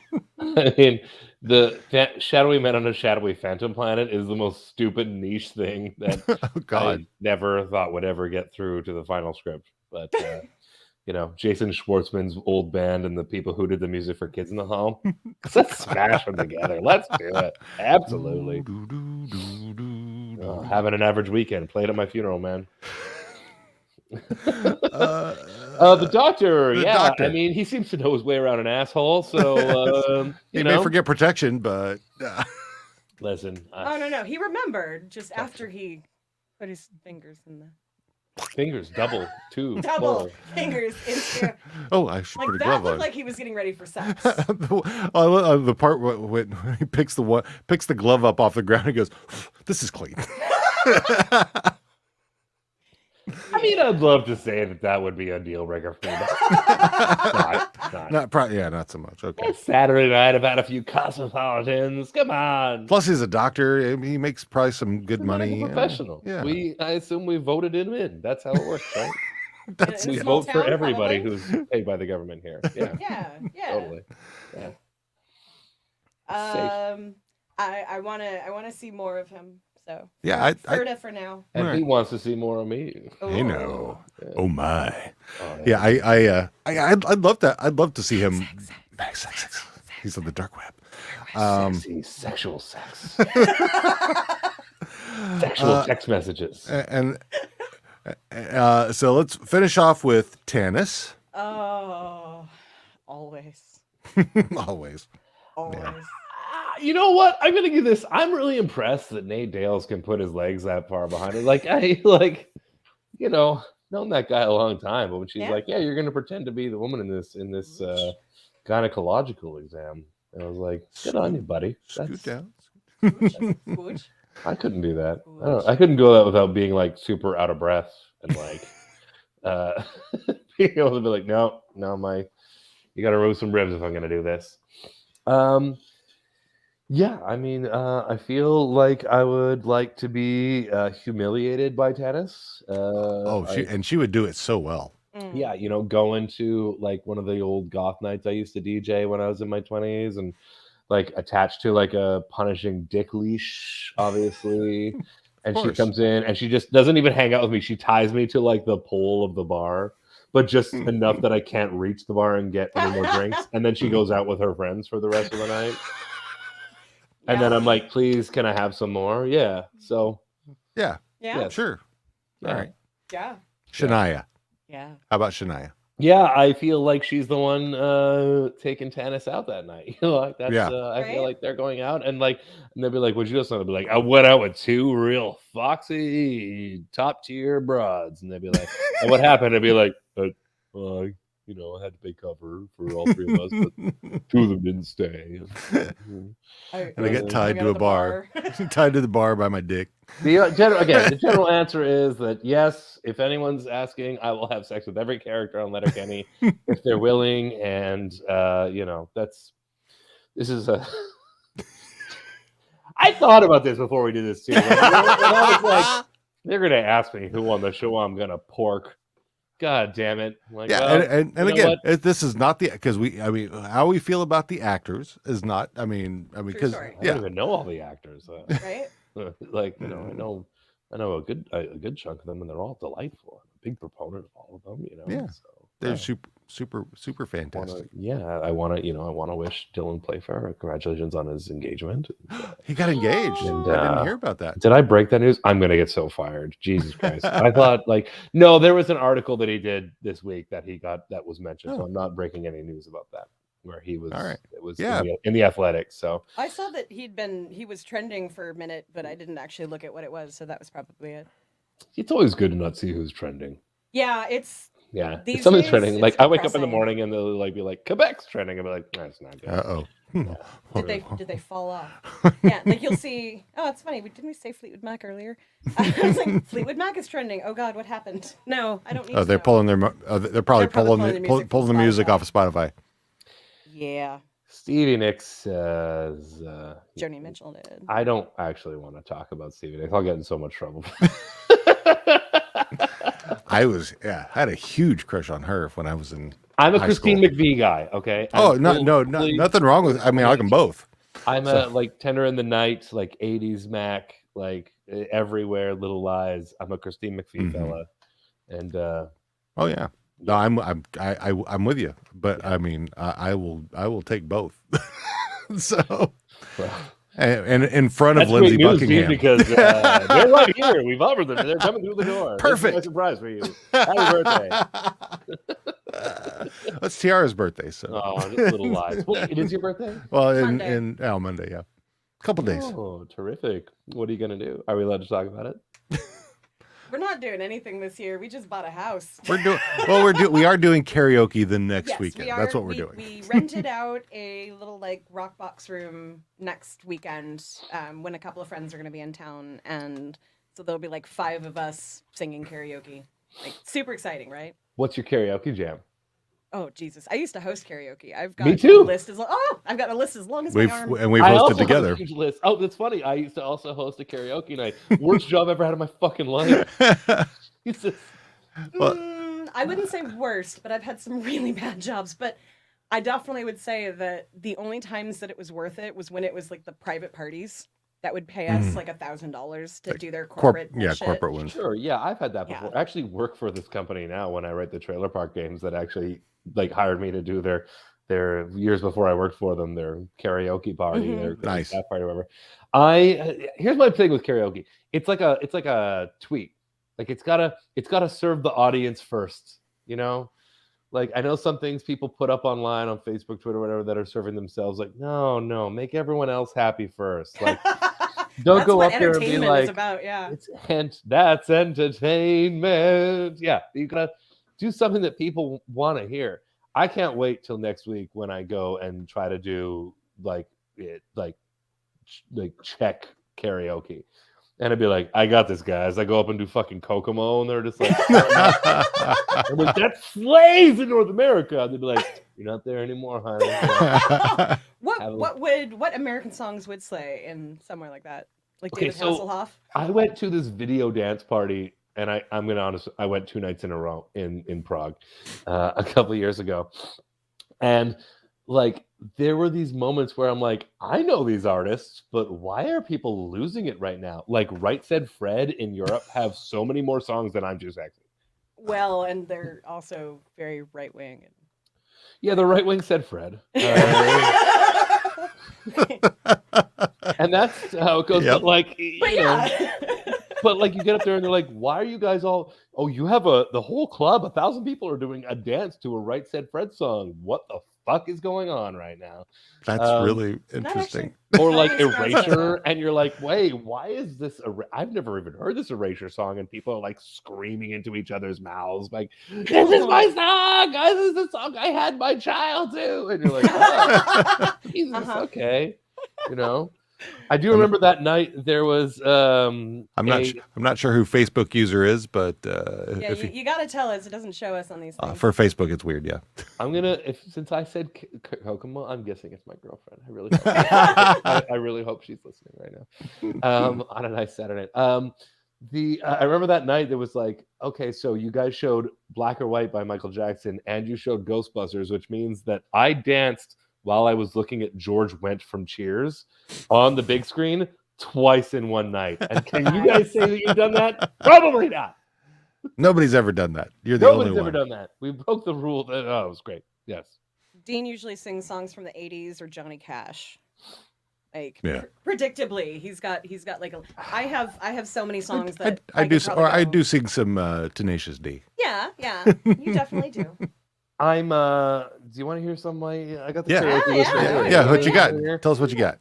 mean, the shadowy men on a shadowy phantom planet is the most stupid niche thing that I never thought would ever get through to the final script. But Jason Schwartzman's old band and the people who did the music for Kids in the Hall, let's smash them together. Let's do it. Absolutely. Having an average weekend. Play it at my funeral, man. The doctor, doctor. I mean, he seems to know his way around an asshole, so he may forget protection, but listen. No, he remembered just after he put his fingers in the fingers, double fingers into. Oh, I should put a glove on. That looked like he was getting ready for sex. The part when he picks the glove up off the ground, he goes, "This is clean." I mean, I'd love to say that would be a deal breaker for me, but not so much. Okay. It's Saturday night. I've had a few cosmopolitans. Come on. Plus, he's a doctor. He makes probably some good money. Professional. Yeah. I assume we voted him in. That's how it works, right? We a vote for town, everybody probably. who's paid by the government here. Yeah. Yeah. Totally. Yeah. I wanna see more of him. So Yeah, Ferda for now. And he wants to see more of me. Hey, no. Oh my. Oh, Yeah, I'd love that. I'd love to see him. He's on the dark web. Sexy sexual sex. Sexual text messages. And so let's finish off with Tanis. Oh, always. Always. Always. You know what? I'm gonna give this. I'm really impressed that Nate Dales can put his legs that far behind it. Like known that guy a long time, but when she's like, "Yeah, you're gonna pretend to be the woman in this gynecological exam," and I was like, "Good on you, buddy." Scoot down. I couldn't do that. I couldn't go that without being like super out of breath and like being able to be like, "No, you got to remove some ribs if I'm gonna do this." Yeah, I mean, I feel like I would like to be humiliated by Tanis. She would do it so well. Yeah, going to like one of the old goth nights I used to DJ when I was in my 20s, and like attached to like a punishing dick leash, obviously. And she comes in and she just doesn't even hang out with me. She ties me to like the pole of the bar, but just enough that I can't reach the bar and get any more drinks. And then she goes out with her friends for the rest of the night. And then I'm like, please, can I have some more? Yeah. So. Yeah. Yeah. Sure. Yeah. All right. Yeah. Shania. Yeah. How about Shania? Yeah, I feel like she's the one taking Tanis out that night. Like that's. I feel like they're going out and they'll be like, "Would you do something?" I'll be like, "I went out with two real foxy top tier broads," and they'd be like, "And what happened?" I'd be like, I had to pay cover for all three of us, but two of them didn't stay. And I get tied to a bar. Tied to the bar by my dick. The general answer is that yes, if anyone's asking, I will have sex with every character on Letterkenny if they're willing, and this is a. I thought about this before we did this too. I was like, they're gonna ask me who on the show I'm gonna pork. God damn it! Like, and again, this is not because how we feel about the actors is not. Because I don't even know all the actors, right? Mm-hmm. I know a good chunk of them, and they're all delightful. I'm a big proponent of all of them. Yeah, so, they're super fantastic. I want to wish Dylan Playfair congratulations on his engagement. He got engaged. And, I didn't hear about that. Did I break that news? I'm gonna get so fired. Jesus Christ! I thought no, there was an article that he did this week that was mentioned. So I'm not breaking any news about that. Where he was, it was in the Athletics. So I saw that he was trending for a minute, but I didn't actually look at what it was. So that was probably it. It's always good to not see who's trending. Yeah, it's. Yeah, if something's trending. Like I wake up in the morning and they'll be like Quebec's trending. I'll be like, that's not good. Did they fall off? Yeah, like you'll see. Oh, it's funny. Didn't we say Fleetwood Mac earlier? I was like, Fleetwood Mac is trending. Oh God, what happened? No, I don't need. They're pulling they're probably pulling the music off of Spotify. Yeah. Stevie Nicks says. Joni Mitchell did. I don't actually want to talk about Stevie Nicks. I'll get in so much trouble. I had a huge crush on her when I was in. I'm a Christine McVie guy. Okay. Nothing wrong with. I like them both. I'm a Tender in the Night, like 80s Mac, like Everywhere, Little Lies. I'm a Christine McVie fella, and oh yeah. No, I'm with you, but I will take both. So, and in front of Lindsey Buckingham, because they're right here. We've offered them. They're coming through the door. Perfect. That's a surprise for you. Happy birthday. It's Tiara's birthday, so. Oh, just Little Lies. Wait, it is your birthday? Well, Monday, yeah, a couple days. Oh, terrific! What are you gonna do? Are we allowed to talk about it? We're not doing anything this year. We just bought a house. We are doing karaoke the next weekend. That's what we're doing. We rented out a little rock box room next weekend when a couple of friends are going to be in town, and so there'll be 5 of us singing karaoke. Super exciting, right? What's your karaoke jam? Oh Jesus! I used to host karaoke. I've got Me too. I've got a list as long as my arm. And we've hosted together. List. Oh, that's funny. I used to also host a karaoke night. Worst job I ever had in my fucking life. I wouldn't say worst, but I've had some really bad jobs. But I definitely would say that the only times that it was worth it was when it was like the private parties that would pay us like $1,000 to do their corporate bullshit. corporate ones. Sure, yeah, I've had that before. I actually work for this company now when I write the trailer park games that actually like hired me to do their years before I worked for them, their karaoke party, their Nice. staff party, whatever. Here's my thing with karaoke. It's like a tweet. Like it's gotta serve the audience first, you know? Like I know some things people put up online on Facebook, Twitter, whatever, that are serving themselves. Like, no, make everyone else happy first. Like don't That's go what up there and be entertainment like, is about, yeah. that's entertainment. Yeah, you gotta do something that people want to hear. I can't wait till next week when I go and try to do like Czech karaoke. And I'd be like, I got this, guys. I go up and do fucking Kokomo, and they're just like, I'm like, that slays in North America. And they'd be like, you're not there anymore, honey. What American songs would slay in somewhere like that? Like David Hasselhoff? I went to this video dance party, and I'm gonna be honest, I went 2 nights in a row in Prague a couple of years ago, and like there were these moments where I'm like, I know these artists, but why are people losing it right now? Like Right Said Fred in Europe have so many more songs than I'm just acting. Well, and they're also very right wing. Yeah, the right wing said Fred. And that's how it goes. Yep. But like, you know, but like you get up there and they're like, why are you guys all, oh, you have the whole club, 1,000 people are doing a dance to a Right Said Fred song. What the fuck is going on right now? That's really interesting. Or like Erasure, and you're like, wait, why is this? I've never even heard this Erasure song, and people are like screaming into each other's mouths, like, "This is my song, guys! This is the song I had my child to." And you're like, oh, Jesus, okay, you know. I do remember that night there was. I'm not sure who Facebook user is, but yeah, you got to tell us. It doesn't show us on these things. For Facebook, it's weird. Yeah, I'm gonna since I said Kokomo, I'm guessing it's my girlfriend. I really, hope I really hope she's listening right now. On a nice Saturday. I remember that night there was like, okay, so you guys showed Black or White by Michael Jackson, and you showed Ghostbusters, which means that I danced while I was looking at George Wendt from Cheers on the big screen twice in one night. And can you guys say that you've done that? Probably not. Nobody's ever done that. You're the only one. Nobody's ever done that. We broke the rule. Oh, it was great. Yes. Dean usually sings songs from the 80s or Johnny Cash. Like predictably, he's got like I have so many songs that I do sing some Tenacious D. Yeah, you definitely do. I'm do you want to hear some I got the karaoke list right here. Yeah, what you got? Tell us what you got.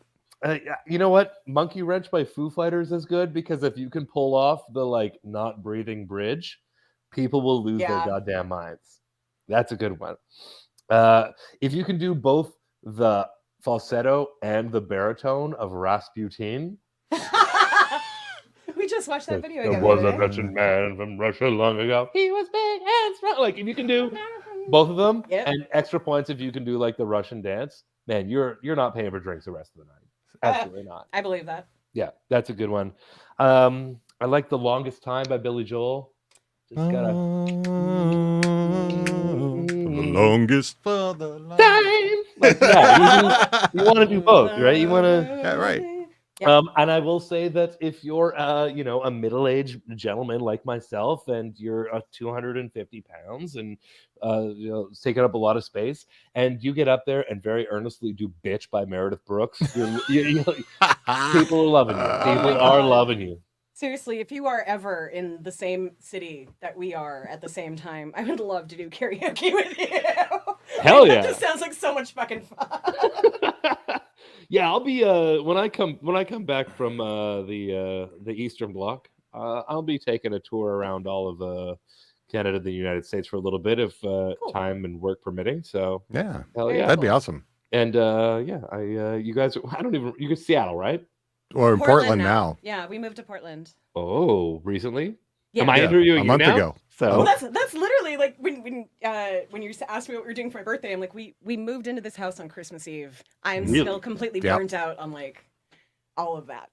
You know what? Monkey Wrench by Foo Fighters is good because if you can pull off the like not breathing bridge, people will lose their goddamn minds. That's a good one. If you can do both the falsetto and the baritone of Rasputin. We just watched that video again. There was a Russian man from Russia long ago. He was big and strong. Like if you can do both of them, and extra points if you can do like the Russian dance, man, you're not paying for drinks the rest of the night. Absolutely not. I believe that. Yeah, that's a good one. I like The Longest Time by Billy Joel. Just gotta the longest for the time. Like, yeah, you want to do both, right? You want to. Yeah, right. And I will say that if you're, a middle-aged gentleman like myself, and you're 250 pounds, and it's taking up a lot of space, and you get up there and very earnestly do "Bitch" by Meredith Brooks, people are loving you. People are loving you. Seriously, if you are ever in the same city that we are at the same time, I would love to do karaoke with you. Hell yeah! That just sounds like so much fucking fun. Yeah, I'll be when I come back from the Eastern Bloc, I'll be taking a tour around all of Canada, the United States for a little bit if time and work permitting. So yeah, hell yeah, that'd be awesome. And you guys, you get Seattle, right? Or in Portland now. Yeah, we moved to Portland. Oh, recently? Yeah. Am I interviewing a month you now? ago? So well, that's literally like when you asked me what we were doing for my birthday, I'm like, we moved into this house on Christmas Eve. I'm still completely burnt out on like all of that.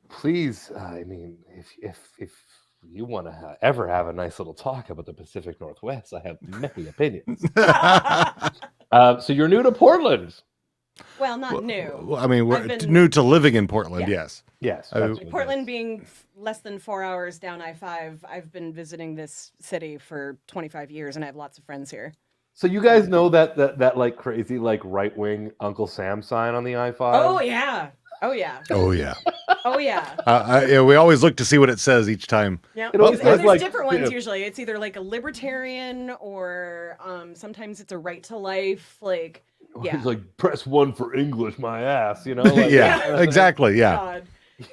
Please, I mean, if you want to ever have a nice little talk about the Pacific Northwest, I have many opinions. So you're new to Portland. Well, not new. Well, I mean, we're I've been- new to living in Portland. Yeah. Yes. Yes. Portland being less than 4 hours down I-5, I've been visiting this city for 25 years, and I have lots of friends here. So you guys know that like crazy like right wing Uncle Sam sign on the I-5? Oh yeah. Oh yeah. Oh yeah. Oh yeah. Yeah, we always look to see what it says each time. Yeah, It was there's like, different ones you know- usually. It's either like a libertarian or sometimes it's a right to life. Like, yeah. He's like, press 1 for English, my ass, you know? Like, Yeah, exactly. Yeah. God.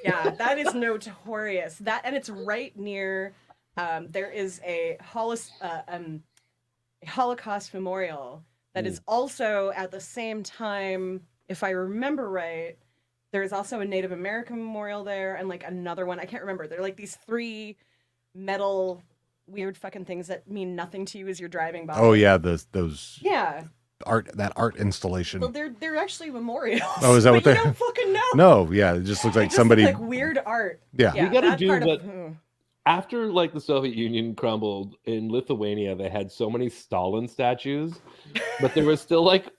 Yeah, that is notorious. That, and it's right near. There is a Holocaust memorial that is also at the same time, if I remember right. There is also a Native American memorial there, and like another one. I can't remember. They're like these 3 metal weird fucking things that mean nothing to you as you're driving by. Oh yeah, those Yeah. art installation. Well, they're actually memorials. Oh, is that but what they? you don't fucking know. No, yeah, it just looks like It just somebody. looks like weird art. Yeah. We gotta that do part what. of- After like the Soviet Union crumbled in Lithuania, they had so many Stalin statues, but there was still like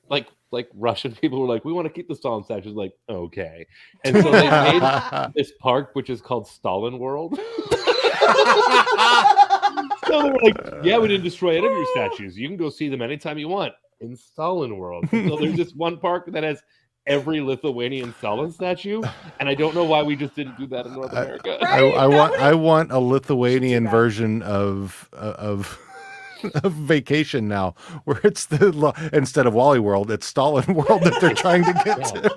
Russian people were like, we want to keep the Stalin statues. Like, okay, and so they made this park which is called Stalin World. So they were like, yeah, we didn't destroy any of your statues. You can go see them anytime you want in Stalin World. And so there's this one park that has every Lithuanian Stalin statue, and I don't know why we just didn't do that in North America. I want a Lithuanian version of vacation now, where it's instead of Wally World, it's Stalin World that they're trying to get to.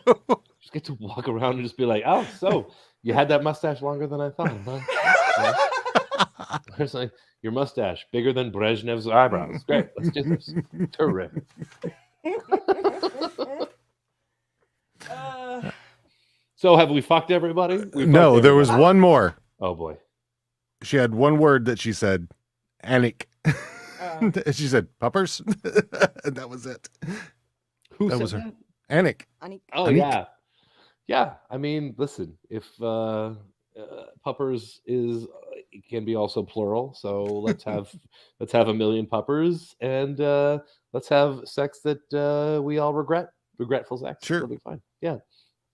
Just get to walk around and just be like, oh, so you had that mustache longer than I thought, huh? It's like, your mustache bigger than Brezhnev's eyebrows. Great, let's do this. Terrific. So have we fucked everybody? No, there was one more. Oh boy. She had one word that she said, Anik. She said, puppers. And that was it. Who that said was her. that? Anik. Oh Anik. yeah. Yeah. I mean, listen, if puppers is it can be also plural, so let's have a million puppers and let's have sex that we all regretful sex. Sure. It'll be fine. Yeah.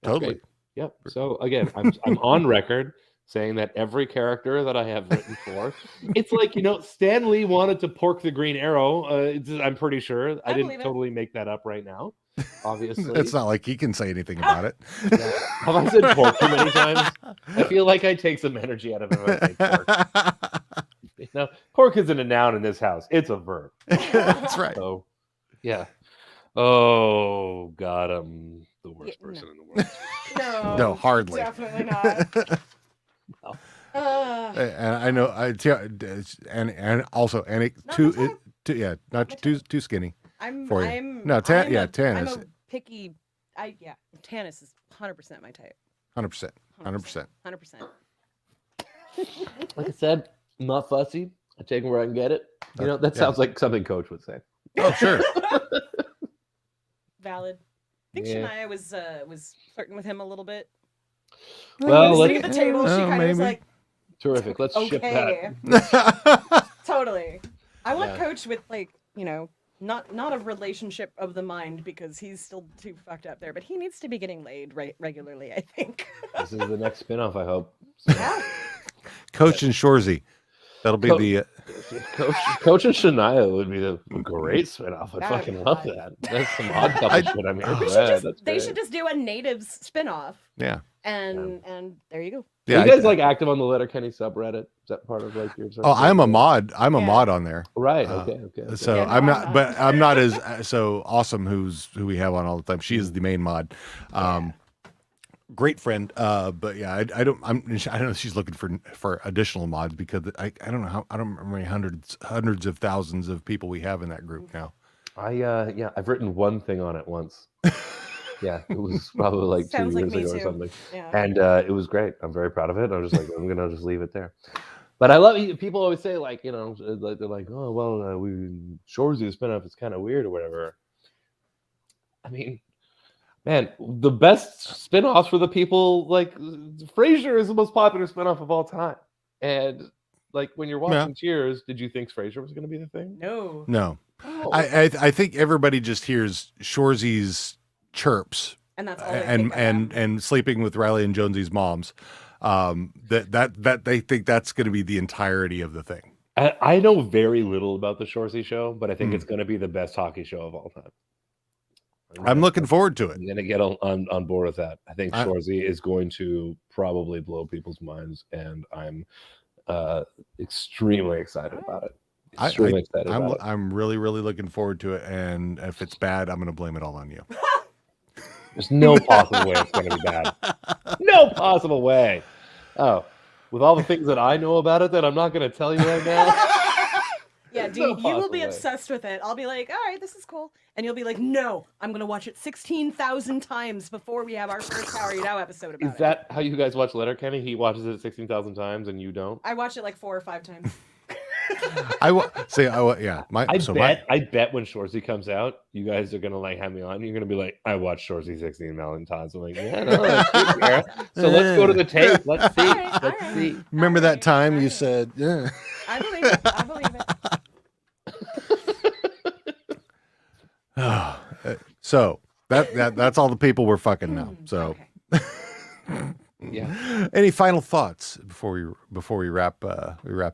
That's Totally. great. Yep. So again, I'm on record saying that every character that I have written for, it's like, Stan Lee wanted to pork the Green Arrow. I'm pretty sure. I didn't totally make that up right now. Obviously, It's not like he can say anything about it. Yeah. Have I said pork too many times? I feel like I take some energy out of it when I say pork. Pork isn't a noun in this house; it's a verb. That's right. So, yeah. Oh God, I'm the worst person in the world. No, hardly. Definitely not. And I know, and also Anik too skinny. For you. Tanis. I'm a picky. Tanis is 100% my type. 100%. 100%. 100%. Like I said, I'm not fussy. I take them where I can get it. That sounds like something Coach would say. Oh, sure. Valid. I think Shania was flirting with him a little bit. Well, sitting at the table, she kind of was like, terrific. Let's ship okay. that. Totally. I want Yeah. Coach with not a relationship of the mind because he's still too fucked up there, but he needs to be getting laid regularly, I think. This is the next spinoff, I hope. Yeah. Coach and Shorzy. That'll be the Coach and Shania would be the great spinoff. I fucking love that. That's some odd couple shit I'm here for that. They should just do a Natives spinoff. Yeah. And there you go. Yeah, you guys like active on the Letterkenny subreddit? Is that part of like your? Oh, I'm a mod. I'm a mod on there. Right. Okay. So Yeah, I'm not, but I'm not as so awesome. Who we have on all the time. She is the main mod. Great friend. But yeah, I don't know if she's looking for additional mods because I don't know I don't remember how many hundreds of thousands of people we have in that group now. I've written one thing on it once. Yeah, it was probably like 2 years ago or something. Yeah. And it was great. I'm very proud of it. I'm just like, I'm gonna just leave it there. But I love people always say like, they're like, oh well, Shorzy spinoff is kind of weird or whatever. I mean, man, the best spinoffs for the people like Frasier is the most popular spinoff of all time. And like when you're watching Cheers, did you think Frasier was going to be the thing? No. No. I think everybody just hears Shorzy's chirps And that's all they think about. and sleeping with Riley and Jonesy's moms. That they think that's going to be the entirety of the thing. I know very little about the Shoresy show, but I think it's going to be the best hockey show of all time. I'm looking forward to it. I'm going to get on board with that. I think Shoresy is going to probably blow people's minds, and I'm extremely excited about it. Extremely excited about it. I'm really, really looking forward to it, and if it's bad, I'm going to blame it all on you. There's no possible way it's going to be bad. No possible way. Oh, with all the things that I know about it that I'm not going to tell you right now. Yeah, dude, you will be obsessed with it. I'll be like, all right, this is cool. And you'll be like, no, I'm going to watch it 16,000 times before we have our first How Are You Now episode about it. Is that how you guys watch Letterkenny? He watches it 16,000 times and you don't? I watch it like 4 or 5 times. I bet when Shoresy comes out, you guys are gonna like have me on. You're gonna be like, I watched Shoresy 16 million times. I'm like, yeah, no, that's good, Kara. So let's go to the tape. Let's see. Let's see. Remember that time you said, yeah. I believe it. I believe it. So that's all the people we're fucking now. So yeah. Any final thoughts before we wrap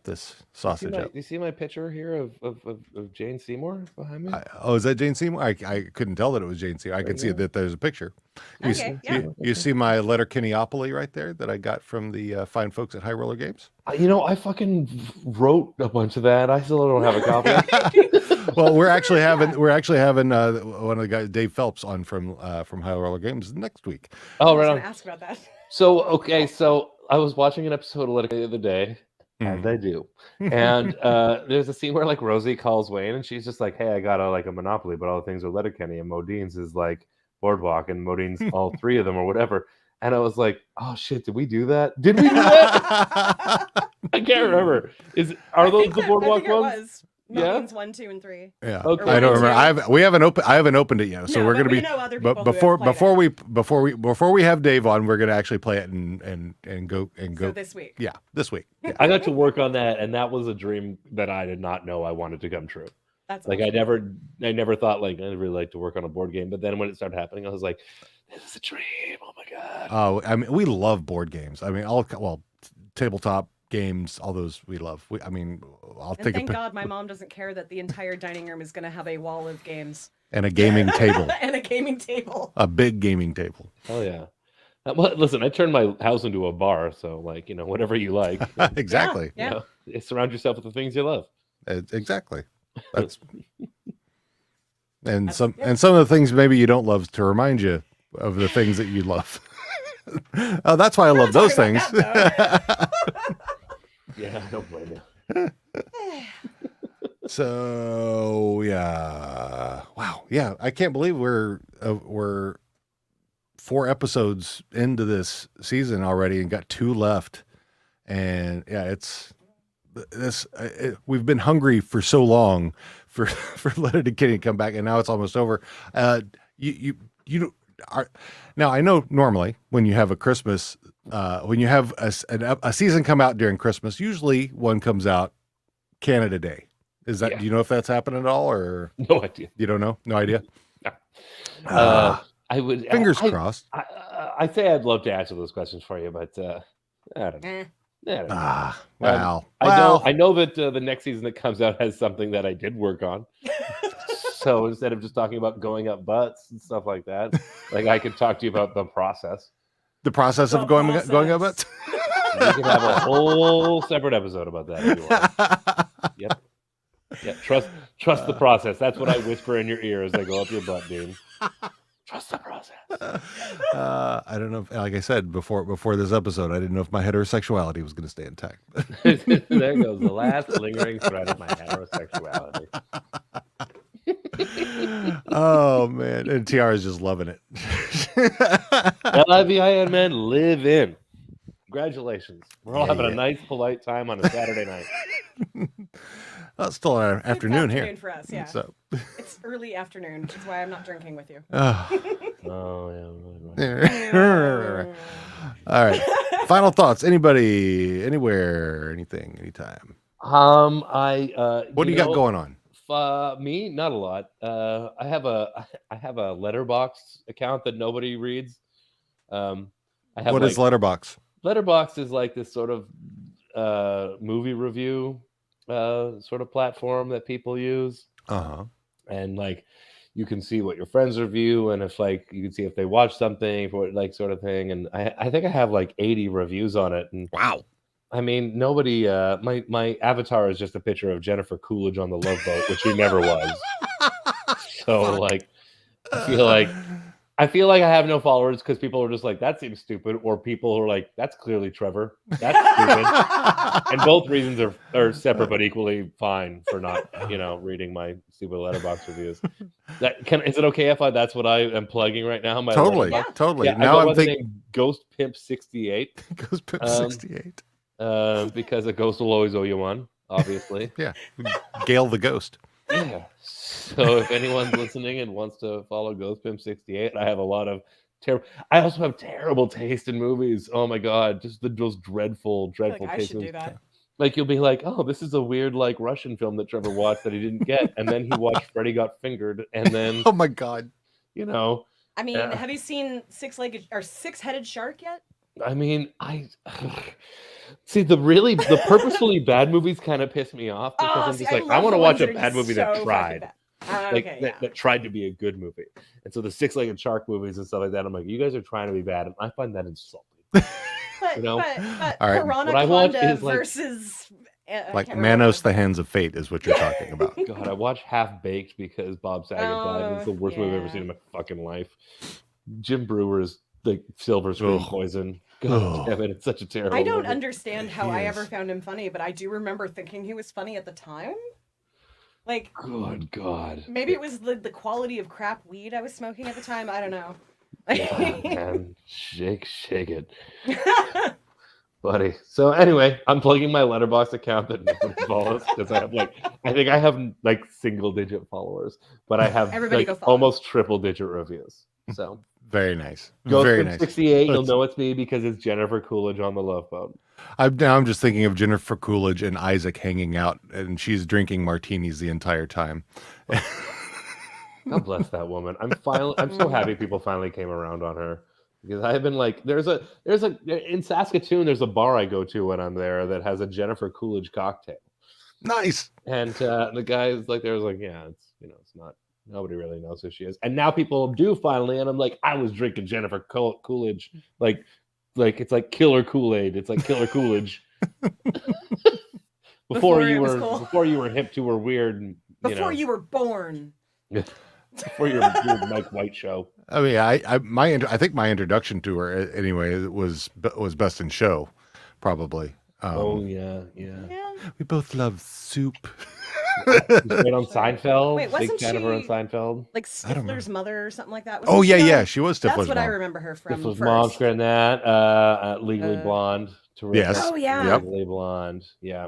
this sausage up? Do you see my picture here of Jane Seymour behind me? Is that Jane Seymour? I couldn't tell that it was Jane Seymour. I could see that there's a picture. You see my Letterkenny right there that I got from the fine folks at High Roller Games? I fucking wrote a bunch of that. I still don't have a copy. Well, we're actually having one of the guys, Dave Phelps, on from High Roller Games next week. Oh, right I on. was gonna ask about that. So I was watching an episode of Letterkenny the other day, as I do, and there's a scene where like Rosie calls Wayne, and she's just like, "Hey, I got a Monopoly, but all the things are Letterkenny, and Modine's is like Boardwalk, and Modine's all 3 of them or whatever." And I was like, "Oh shit, did we do that? Did we do that?" I can't remember. Are those the Boardwalk ones? Modine's 1, 2, and 3. Yeah, okay. I don't remember. I haven't opened it yet, so we're gonna be. Know other people but before we have Dave on, we're gonna actually play it and go. So this week. Yeah, this week. Yeah. I got to work on that, and that was a dream that I did not know I wanted to come true. That's like awesome. I never thought like I'd really like to work on a board game, but then when it started happening, I was like, "This is a dream! Oh my god!" Oh, I mean, we love board games. I mean, tabletop games, all those we love. Thank God my mom doesn't care that the entire dining room is going to have a wall of games. And a gaming table. And a gaming table. A big gaming table. Oh yeah. Well, listen, I turned my house into a bar, so like, whatever you like. Exactly. Yeah. Surround yourself with the things you love. Exactly. That's some of the things maybe you don't love to remind you of the things that you love. Oh, that's why I love those things. Yeah, I don't blame you. So yeah, wow, yeah, I can't believe we're 4 episodes into this season already and got 2 left, and yeah, we've been hungry for so long for Letterkenny to come back, and now it's almost over. Now I know normally when you have a Christmas, when you have a season come out during Christmas, usually one comes out Canada Day. Is that? Yeah. Do you know if that's happened at all, or no idea? You don't know? No idea. No. I would fingers crossed. I'd say I'd love to answer those questions for you, but I don't know. Wow. I know that the next season that comes out has something that I did work on. So instead of just talking about going up butts and stuff like that, like I could talk to you about the process. The process of going up butts. You can have a whole separate episode about that if you want. Yep. Yeah. Trust the process. That's what I whisper in your ear as I go up your butt, dude. Trust the process. I don't know. Like I said before this episode, I didn't know if my heterosexuality was going to stay intact. There goes the last lingering thread of my heterosexuality. Oh man, and Tiara's just loving it. LIVIN, man, live in. Congratulations. We're all having a nice, polite time on a Saturday night. Well, it's still an afternoon here. Afternoon for us, yeah. So it's early afternoon, which is why I'm not drinking with you. Oh yeah. All right. Final thoughts. Anybody, anywhere, anything, anytime. What do you got going on? Me, not a lot. I have a Letterbox account that nobody reads. I have What is Letterbox? Letterbox is like this sort of movie review sort of platform that people use. And like you can see what your friends review, and if like you can see if they watch something for like sort of thing. And I think I have like 80 reviews on it. And wow. I mean, nobody. My avatar is just a picture of Jennifer Coolidge on the Love Boat, which she never was. So like, I feel like I have no followers because people are just like, that seems stupid, or people who are like, that's clearly Trevor. That's stupid. And both reasons are separate but equally fine for not, reading my stupid Letterbox reviews. Is it okay if that's what I am plugging right now? My Totally, Letterboxd? totally. Yeah, Now I I'm thinking Ghost Pimp 68. Ghost Pimp 68. Because a ghost will always owe you one, obviously. Yeah, Gail the Ghost. Yeah. So if anyone's listening and wants to follow Ghost Pimp 68, I have a lot of terrible. I also have terrible taste in movies. Oh my god, just those dreadful I taste. should do that. Like you'll be like, oh, this is a weird like Russian film that Trevor watched that he didn't get, and then he watched Freddy Got Fingered, and then oh my god, I mean, have you seen Six-Headed Shark yet? I mean, see the purposefully bad movies kind of piss me off because I'm just like, I want to watch a bad movie that tried, that tried to be a good movie. And so the Six-Legged Shark movies and stuff like that, I'm like, you guys are trying to be bad, and I find that insulting. But All right. Piranha versus like Manos, the Hands of Fate is what you're talking about. God, I watched Half Baked because Bob Saget died. It's the worst movie I've ever seen in my fucking life. Jim Brewer's like silver screen poison. God damn it, it's such a terrible I don't movie. understand how I ever found him funny, but I do remember thinking he was funny at the time. Like, good God. Maybe it was the quality of crap weed I was smoking at the time. I don't know. God, man, shake it, buddy. So anyway, I'm plugging my Letterboxd account that nobody follows because I think I have like single-digit followers, but I have almost triple-digit reviews. So. Very nice. Ghost Very Pimp nice. 68, you'll know it's me because it's Jennifer Coolidge on the Love Boat. I'm just thinking of Jennifer Coolidge and Isaac hanging out, and she's drinking martinis the entire time. God bless that woman. I'm so happy people finally came around on her because I've been like, in Saskatoon, there's a bar I go to when I'm there that has a Jennifer Coolidge cocktail. Nice. And the guy is like, yeah, it's not. Nobody really knows who she is, and now people do finally. And I'm like, I was drinking Jennifer Coolidge, like it's like Killer Kool-Aid. It's like Killer Coolidge. before you were hip to her weird. And, you were born. Before your weird Mike White show. I mean, I think my introduction to her anyway was Best in Show, probably. Yeah. We both love soup. Right on Seinfeld. Wait, wasn't big fan of her on Seinfeld. Like Stifler's mother or something like that? Oh yeah, she was Stifler's mom. That's what I remember her from. Stifler's mom's great in that. Legally Blonde. Terrific. Yes. Oh yeah. Legally Blonde. Yeah.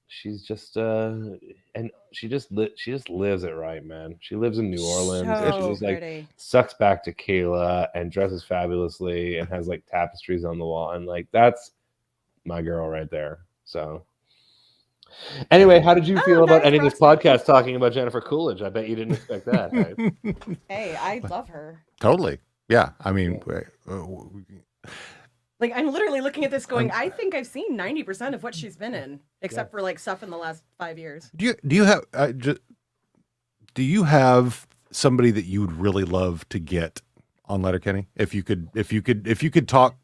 She's just and she just lives it right, man. She lives in New Orleans. And she just like sucks back to Kayla and dresses fabulously and has like tapestries on the wall, and like that's my girl right there. So. Anyway, how did you feel about ending this podcast talking about Jennifer Coolidge? I bet you didn't expect that. Right? Hey, I love her. Totally. Yeah. I mean, like I'm literally looking at this going, I think I've seen 90% of what she's been in, except for like stuff in the last 5 years. Do you have somebody that you would really love to get on Letterkenny? If you could talk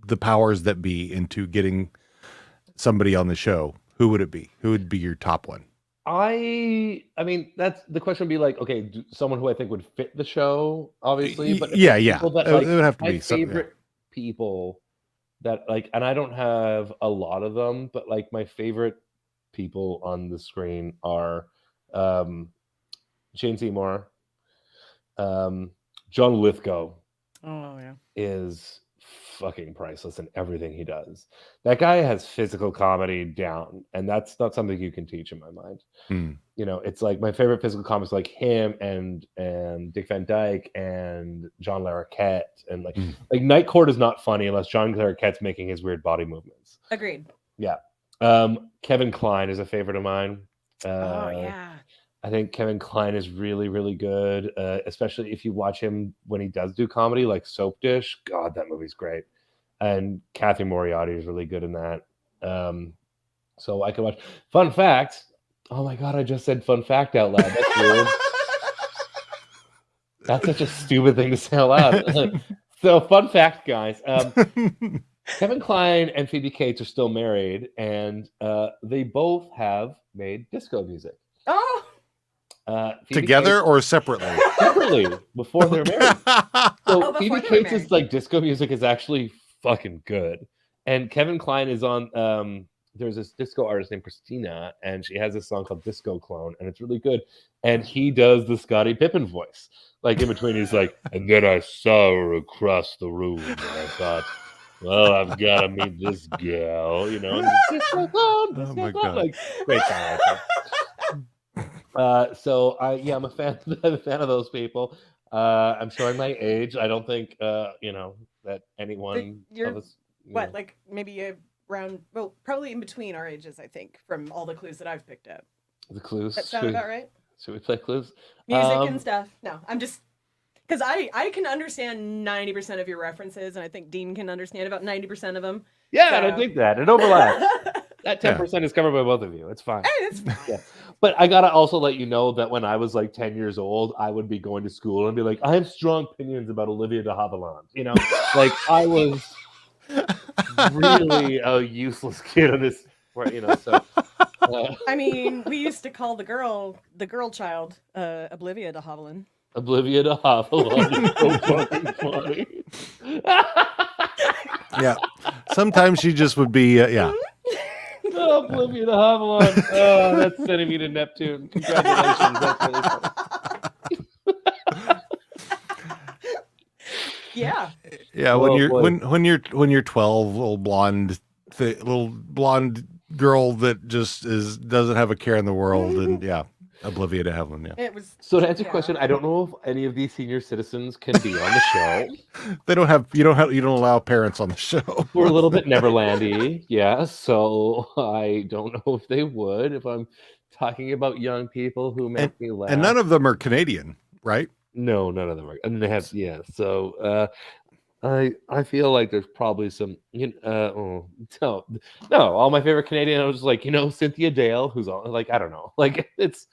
the powers that be into getting somebody on the show, who would it be? Who would be your top one? I mean, that's the question would be like, okay, someone who I think would fit the show, obviously. But yeah. That, it would have to be favorite people that like, and I don't have a lot of them, but like my favorite people on the screen are Jane Seymour, John Lithgow. Oh yeah, is fucking priceless in everything he does. That guy has physical comedy down, and that's not something you can teach in my mind. It's like my favorite physical comics like him and Dick Van Dyke and John Larroquette, and like Night Court is not funny unless John Larroquette's making his weird body movements. Agreed. Yeah. Kevin Kline is a favorite of mine. Oh yeah. I think Kevin Kline is really, really good, especially if you watch him when he does do comedy, like Soap Dish. God, that movie's great. And Kathy Moriarty is really good in that. So I can watch. Fun fact. Oh my God, I just said fun fact out loud. That's weird. That's such a stupid thing to say out loud. So fun fact, guys. Kevin Kline and Phoebe Cates are still married, and they both have made disco music. Oh. Together Cates, or separately? Separately, before they're married. So Phoebe before they were Cates' like disco music is actually fucking good, and Kevin Kline is on. There's this disco artist named Christina, and she has this song called Disco Clone, and it's really good. And he does the Scottie Pippen voice, like in between. He's like, and then I saw her across the room, and I thought, well, I've got to meet this gal, you know. And Disco Clone, Disco my Clone. God. Like, great song. So I'm a fan of those people. I'm showing my age. I don't think that anyone You're of us, what, like maybe around, well, probably in between our ages, I think, from all the clues that I've picked up. the clues. That sound about right? Should we play clues? Music and stuff. No, I'm just because I can understand 90% of your references, and I think Dean can understand about 90% of them. Yeah, so. and I think that it overlaps. That 10% is covered by both of you. It's fine. Hey, it's fine. Yeah. But I gotta also let you know that when I was like 10 years old, I would be going to school and be like, I have strong opinions about Olivia de Havilland. You know, like I was really a useless kid on this. You know, so. I mean, we used to call the girl child, Oblivia de Havilland. Oblivia de Havilland is so fucking funny. Yeah. Sometimes she just would be, yeah. Oh, Oblivia de Havilland. Oh, that's sending me to Neptune. Congratulations. That's really funny. Yeah. Yeah, when you're 12, little blonde girl that just doesn't have a care in the world, and yeah, Oblivia de Havilland. Yeah. It was. So to answer your question, I don't know if any of these senior citizens can be on the show. They don't have you don't allow parents on the show. We're a little bit Neverlandy, yeah. So I don't know if they would if I'm talking about young people who make me laugh. And none of them are Canadian, right? No, none of them are. And they have, yeah. So I feel like there's probably some, no, all my favorite Canadian, I was like, Cynthia Dale, who's on, like, I don't know, like it's.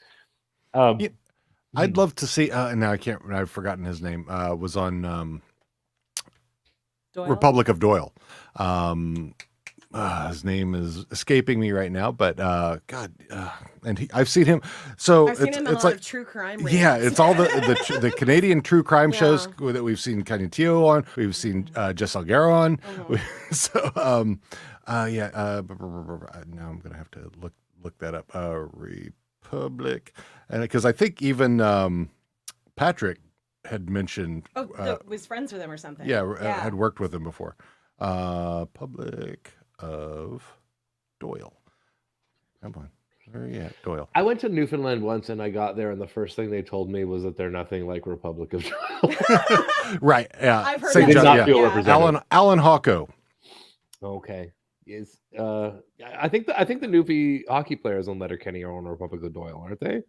I'd love to see. And now I've forgotten his name. Was on Republic of Doyle. His name is escaping me right now, but God, and I've seen him. So I've seen him in it's a lot like of true crime. Yeah, it's all the Canadian true crime shows that we've seen Kanye Teo on. We've seen Jess Salguero on. So now I'm gonna have to look that up. Republic, and because I think even Patrick had mentioned was friends with him or something. Yeah, had worked with him before. Public of Doyle. Come on. Where are you at, Doyle? I went to Newfoundland once and I got there and the first thing they told me was that they're nothing like Republic of Doyle. Right. Yeah. I've heard St. Did John, not feel represented. Alan Hawko. Okay. Is I think the Newfie hockey players on Letterkenny are on Republic of Doyle, aren't they?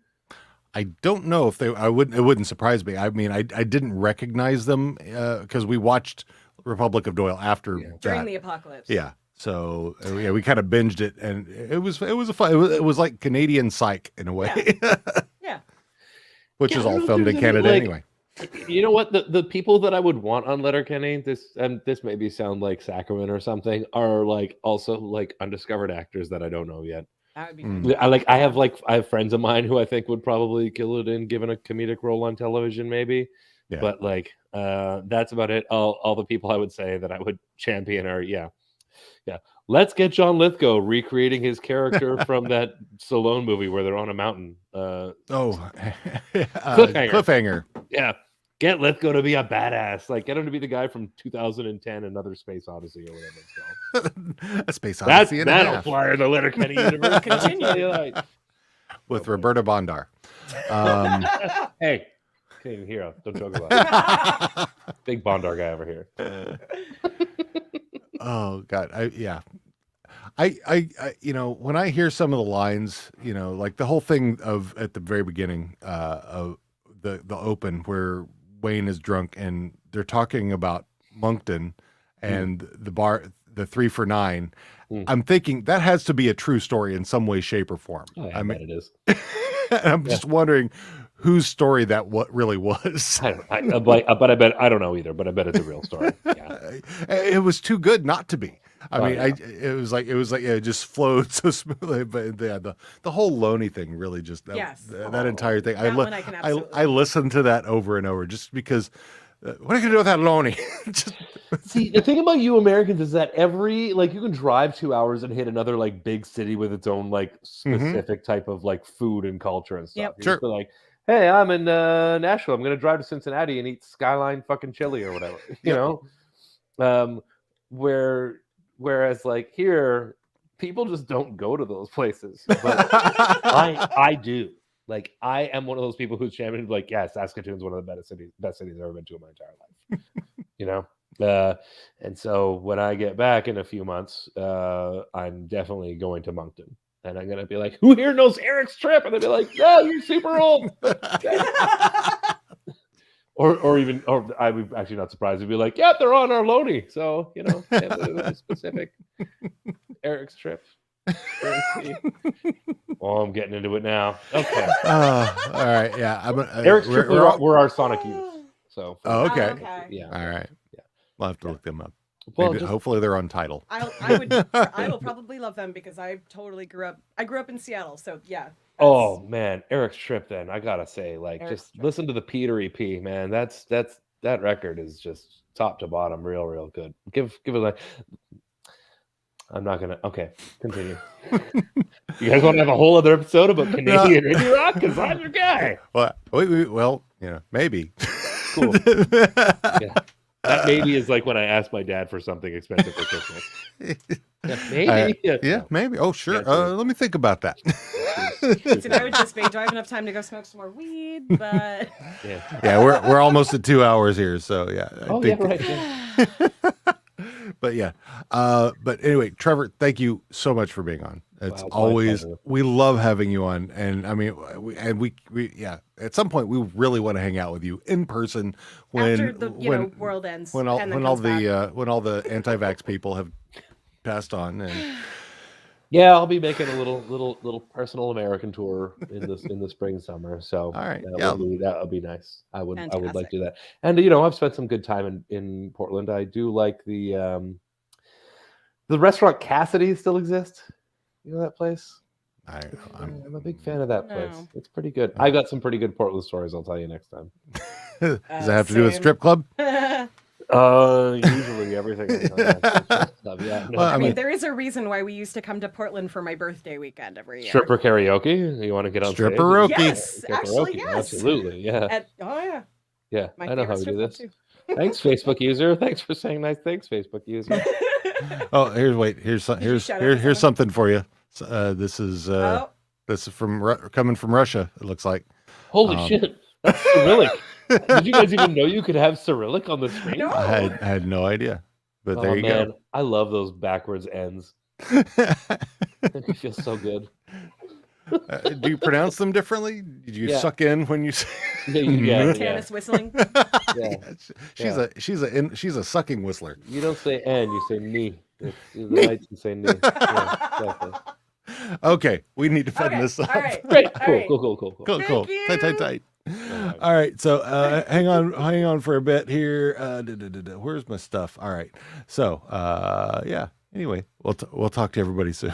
I don't know if they. It wouldn't surprise me. I mean, I didn't recognize them because we watched Republic of Doyle after during the apocalypse. Yeah. So we kind of binged it, and it was a fun. It was like Canadian Psych in a way. Yeah. Which is all filmed in Canada anyway. You know what? The people that I would want on Letterkenny, this maybe sound like Sacrament or something, are like also like undiscovered actors that I don't know yet. That would be I have friends of mine who I think would probably kill it in given a comedic role on television, maybe. Yeah. But like that's about it. All the people I would say that I would champion are yeah. Let's get John Lithgow recreating his character from that Stallone movie where they're on a mountain. Cliffhanger. Yeah. Get Lithgow to be a badass. Like, get him to be the guy from 2010, Another Space Odyssey, or whatever it's called. A Space Odyssey. That'll fly in the Letterkenny universe. Continue. With Roberta Bondar. Hey, Canadian hero. Don't joke about it. Big Bondar guy over here. Oh God, I when I hear some of the lines, like the whole thing of at the very beginning of the open where Wayne is drunk and they're talking about Moncton and the bar, the 3 for $9. I'm thinking that has to be a true story in some way, shape, or form. Oh, yeah, I bet it is. And I'm just wondering whose story that what really was. But I bet I don't know either. But I bet it's a real story. Yeah. It was too good not to be. Yeah. It was like it just flowed so smoothly. But the whole Loney thing really just that entire thing. I listened to that over and over just because. What are you gonna do with that Loney? See, the thing about you Americans is that you can drive 2 hours and hit another like big city with its own like specific type of like food and culture and stuff. Yep. You're just like, hey, I'm in Nashville. I'm gonna drive to Cincinnati and eat Skyline fucking chili or whatever. You know, whereas like here, people just don't go to those places. But I do. Like, I am one of those people who's championed, like, yeah, Saskatoon's one of the best cities I've ever been to in my entire life. And so when I get back in a few months, I'm definitely going to Moncton. And I'm going to be like, who here knows Eric's Trip? And they'll be like, no, you're super old. or I would actually not surprised to be like, yeah, they're on our Loney. So, a specific Eric's Trip. Oh, I'm getting into it now. Okay. All right. Yeah. Eric's Trip we're our Sonic youth. So. Oh, okay. Yeah. All right. Yeah. We'll have to look them up. Well, hopefully they're on Tidal. I will probably love them because I totally grew up in Seattle. So yeah. Oh man, Eric's Trip. Then I gotta say, like, Eric's just listen to the Peter EP, man. That record is just top to bottom, real good. Give it like. I'm not gonna. Okay, continue. You guys want to have a whole other episode about Canadian indie rock? Because I'm your guy. Well, maybe. Cool. Yeah. That maybe is like when I asked my dad for something expensive for Christmas. Maybe. Maybe. Oh, sure. Let me think about that. And I would just be, do I have enough time to go smoke some more weed? But yeah, we're almost at 2 hours here, so yeah. But yeah. But anyway, Trevor, thank you so much for being on. It's always, we love having you on. And I mean, we at some point we really want to hang out with you in person when after the world ends. When all the anti-vax people have passed on. And yeah, I'll be making a little personal American tour in the spring summer. So all right, that'll be nice. I would like to do that. And I've spent some good time in Portland. I do like the restaurant Cassidy still exists. You know that place? I'm a big fan of that place. No. It's pretty good. I got some pretty good Portland stories. I'll tell you next time. Does that have to do with strip club? Usually everything. Yeah, no. I mean, there is a reason why we used to come to Portland for my birthday weekend every year. Stripper karaoke. You want to get on stage? Stripperoki. Yes, actually, yes. Absolutely, yeah. Yeah. I know how we do this. Thanks, Facebook user. Thanks for saying nice things, Facebook user. Oh, here's something for you. This is coming from Russia. It looks like. Holy shit! That's Cyrillic. Did you guys even know you could have Cyrillic on the screen? No. I had no idea. But there you go. I love those backwards ends. It feels so good. Do you pronounce them differently? Did you suck in when you say? Tannis whistling. She's a sucking whistler. You don't say "n," you say "me." The lights you say "me." Yeah, exactly. Okay, we need to button this up. All right. Great. Cool. Tight. All right, so hang on for a bit here. Where's my stuff? All right, so yeah. Anyway, we'll talk to everybody soon.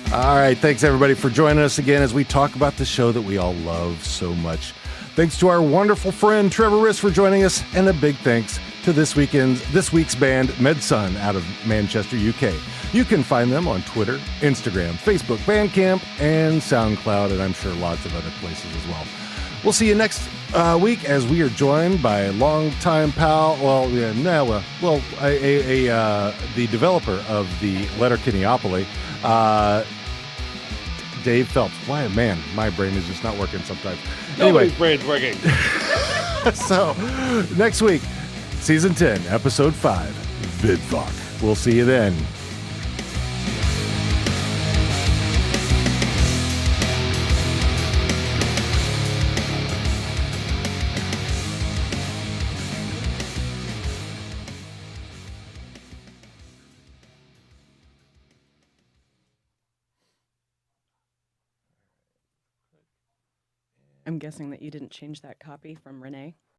All right, thanks everybody for joining us again as we talk about the show that we all love so much. Thanks to our wonderful friend Trevor Risk for joining us, and a big thanks to this week's band Medsun out of Manchester, UK. You can find them on Twitter, Instagram, Facebook, Bandcamp, and SoundCloud, and I'm sure lots of other places as well. We'll see you next week as we are joined by a longtime pal. Well, yeah, the developer of the Letterkenny, Dave Phelps. Why, man, my brain is just not working sometimes. Anyway, Nobody's brain's working. so next week, season 10, episode 5, Vidfuck. We'll see you then. I'm guessing that you didn't change that copy from Renee.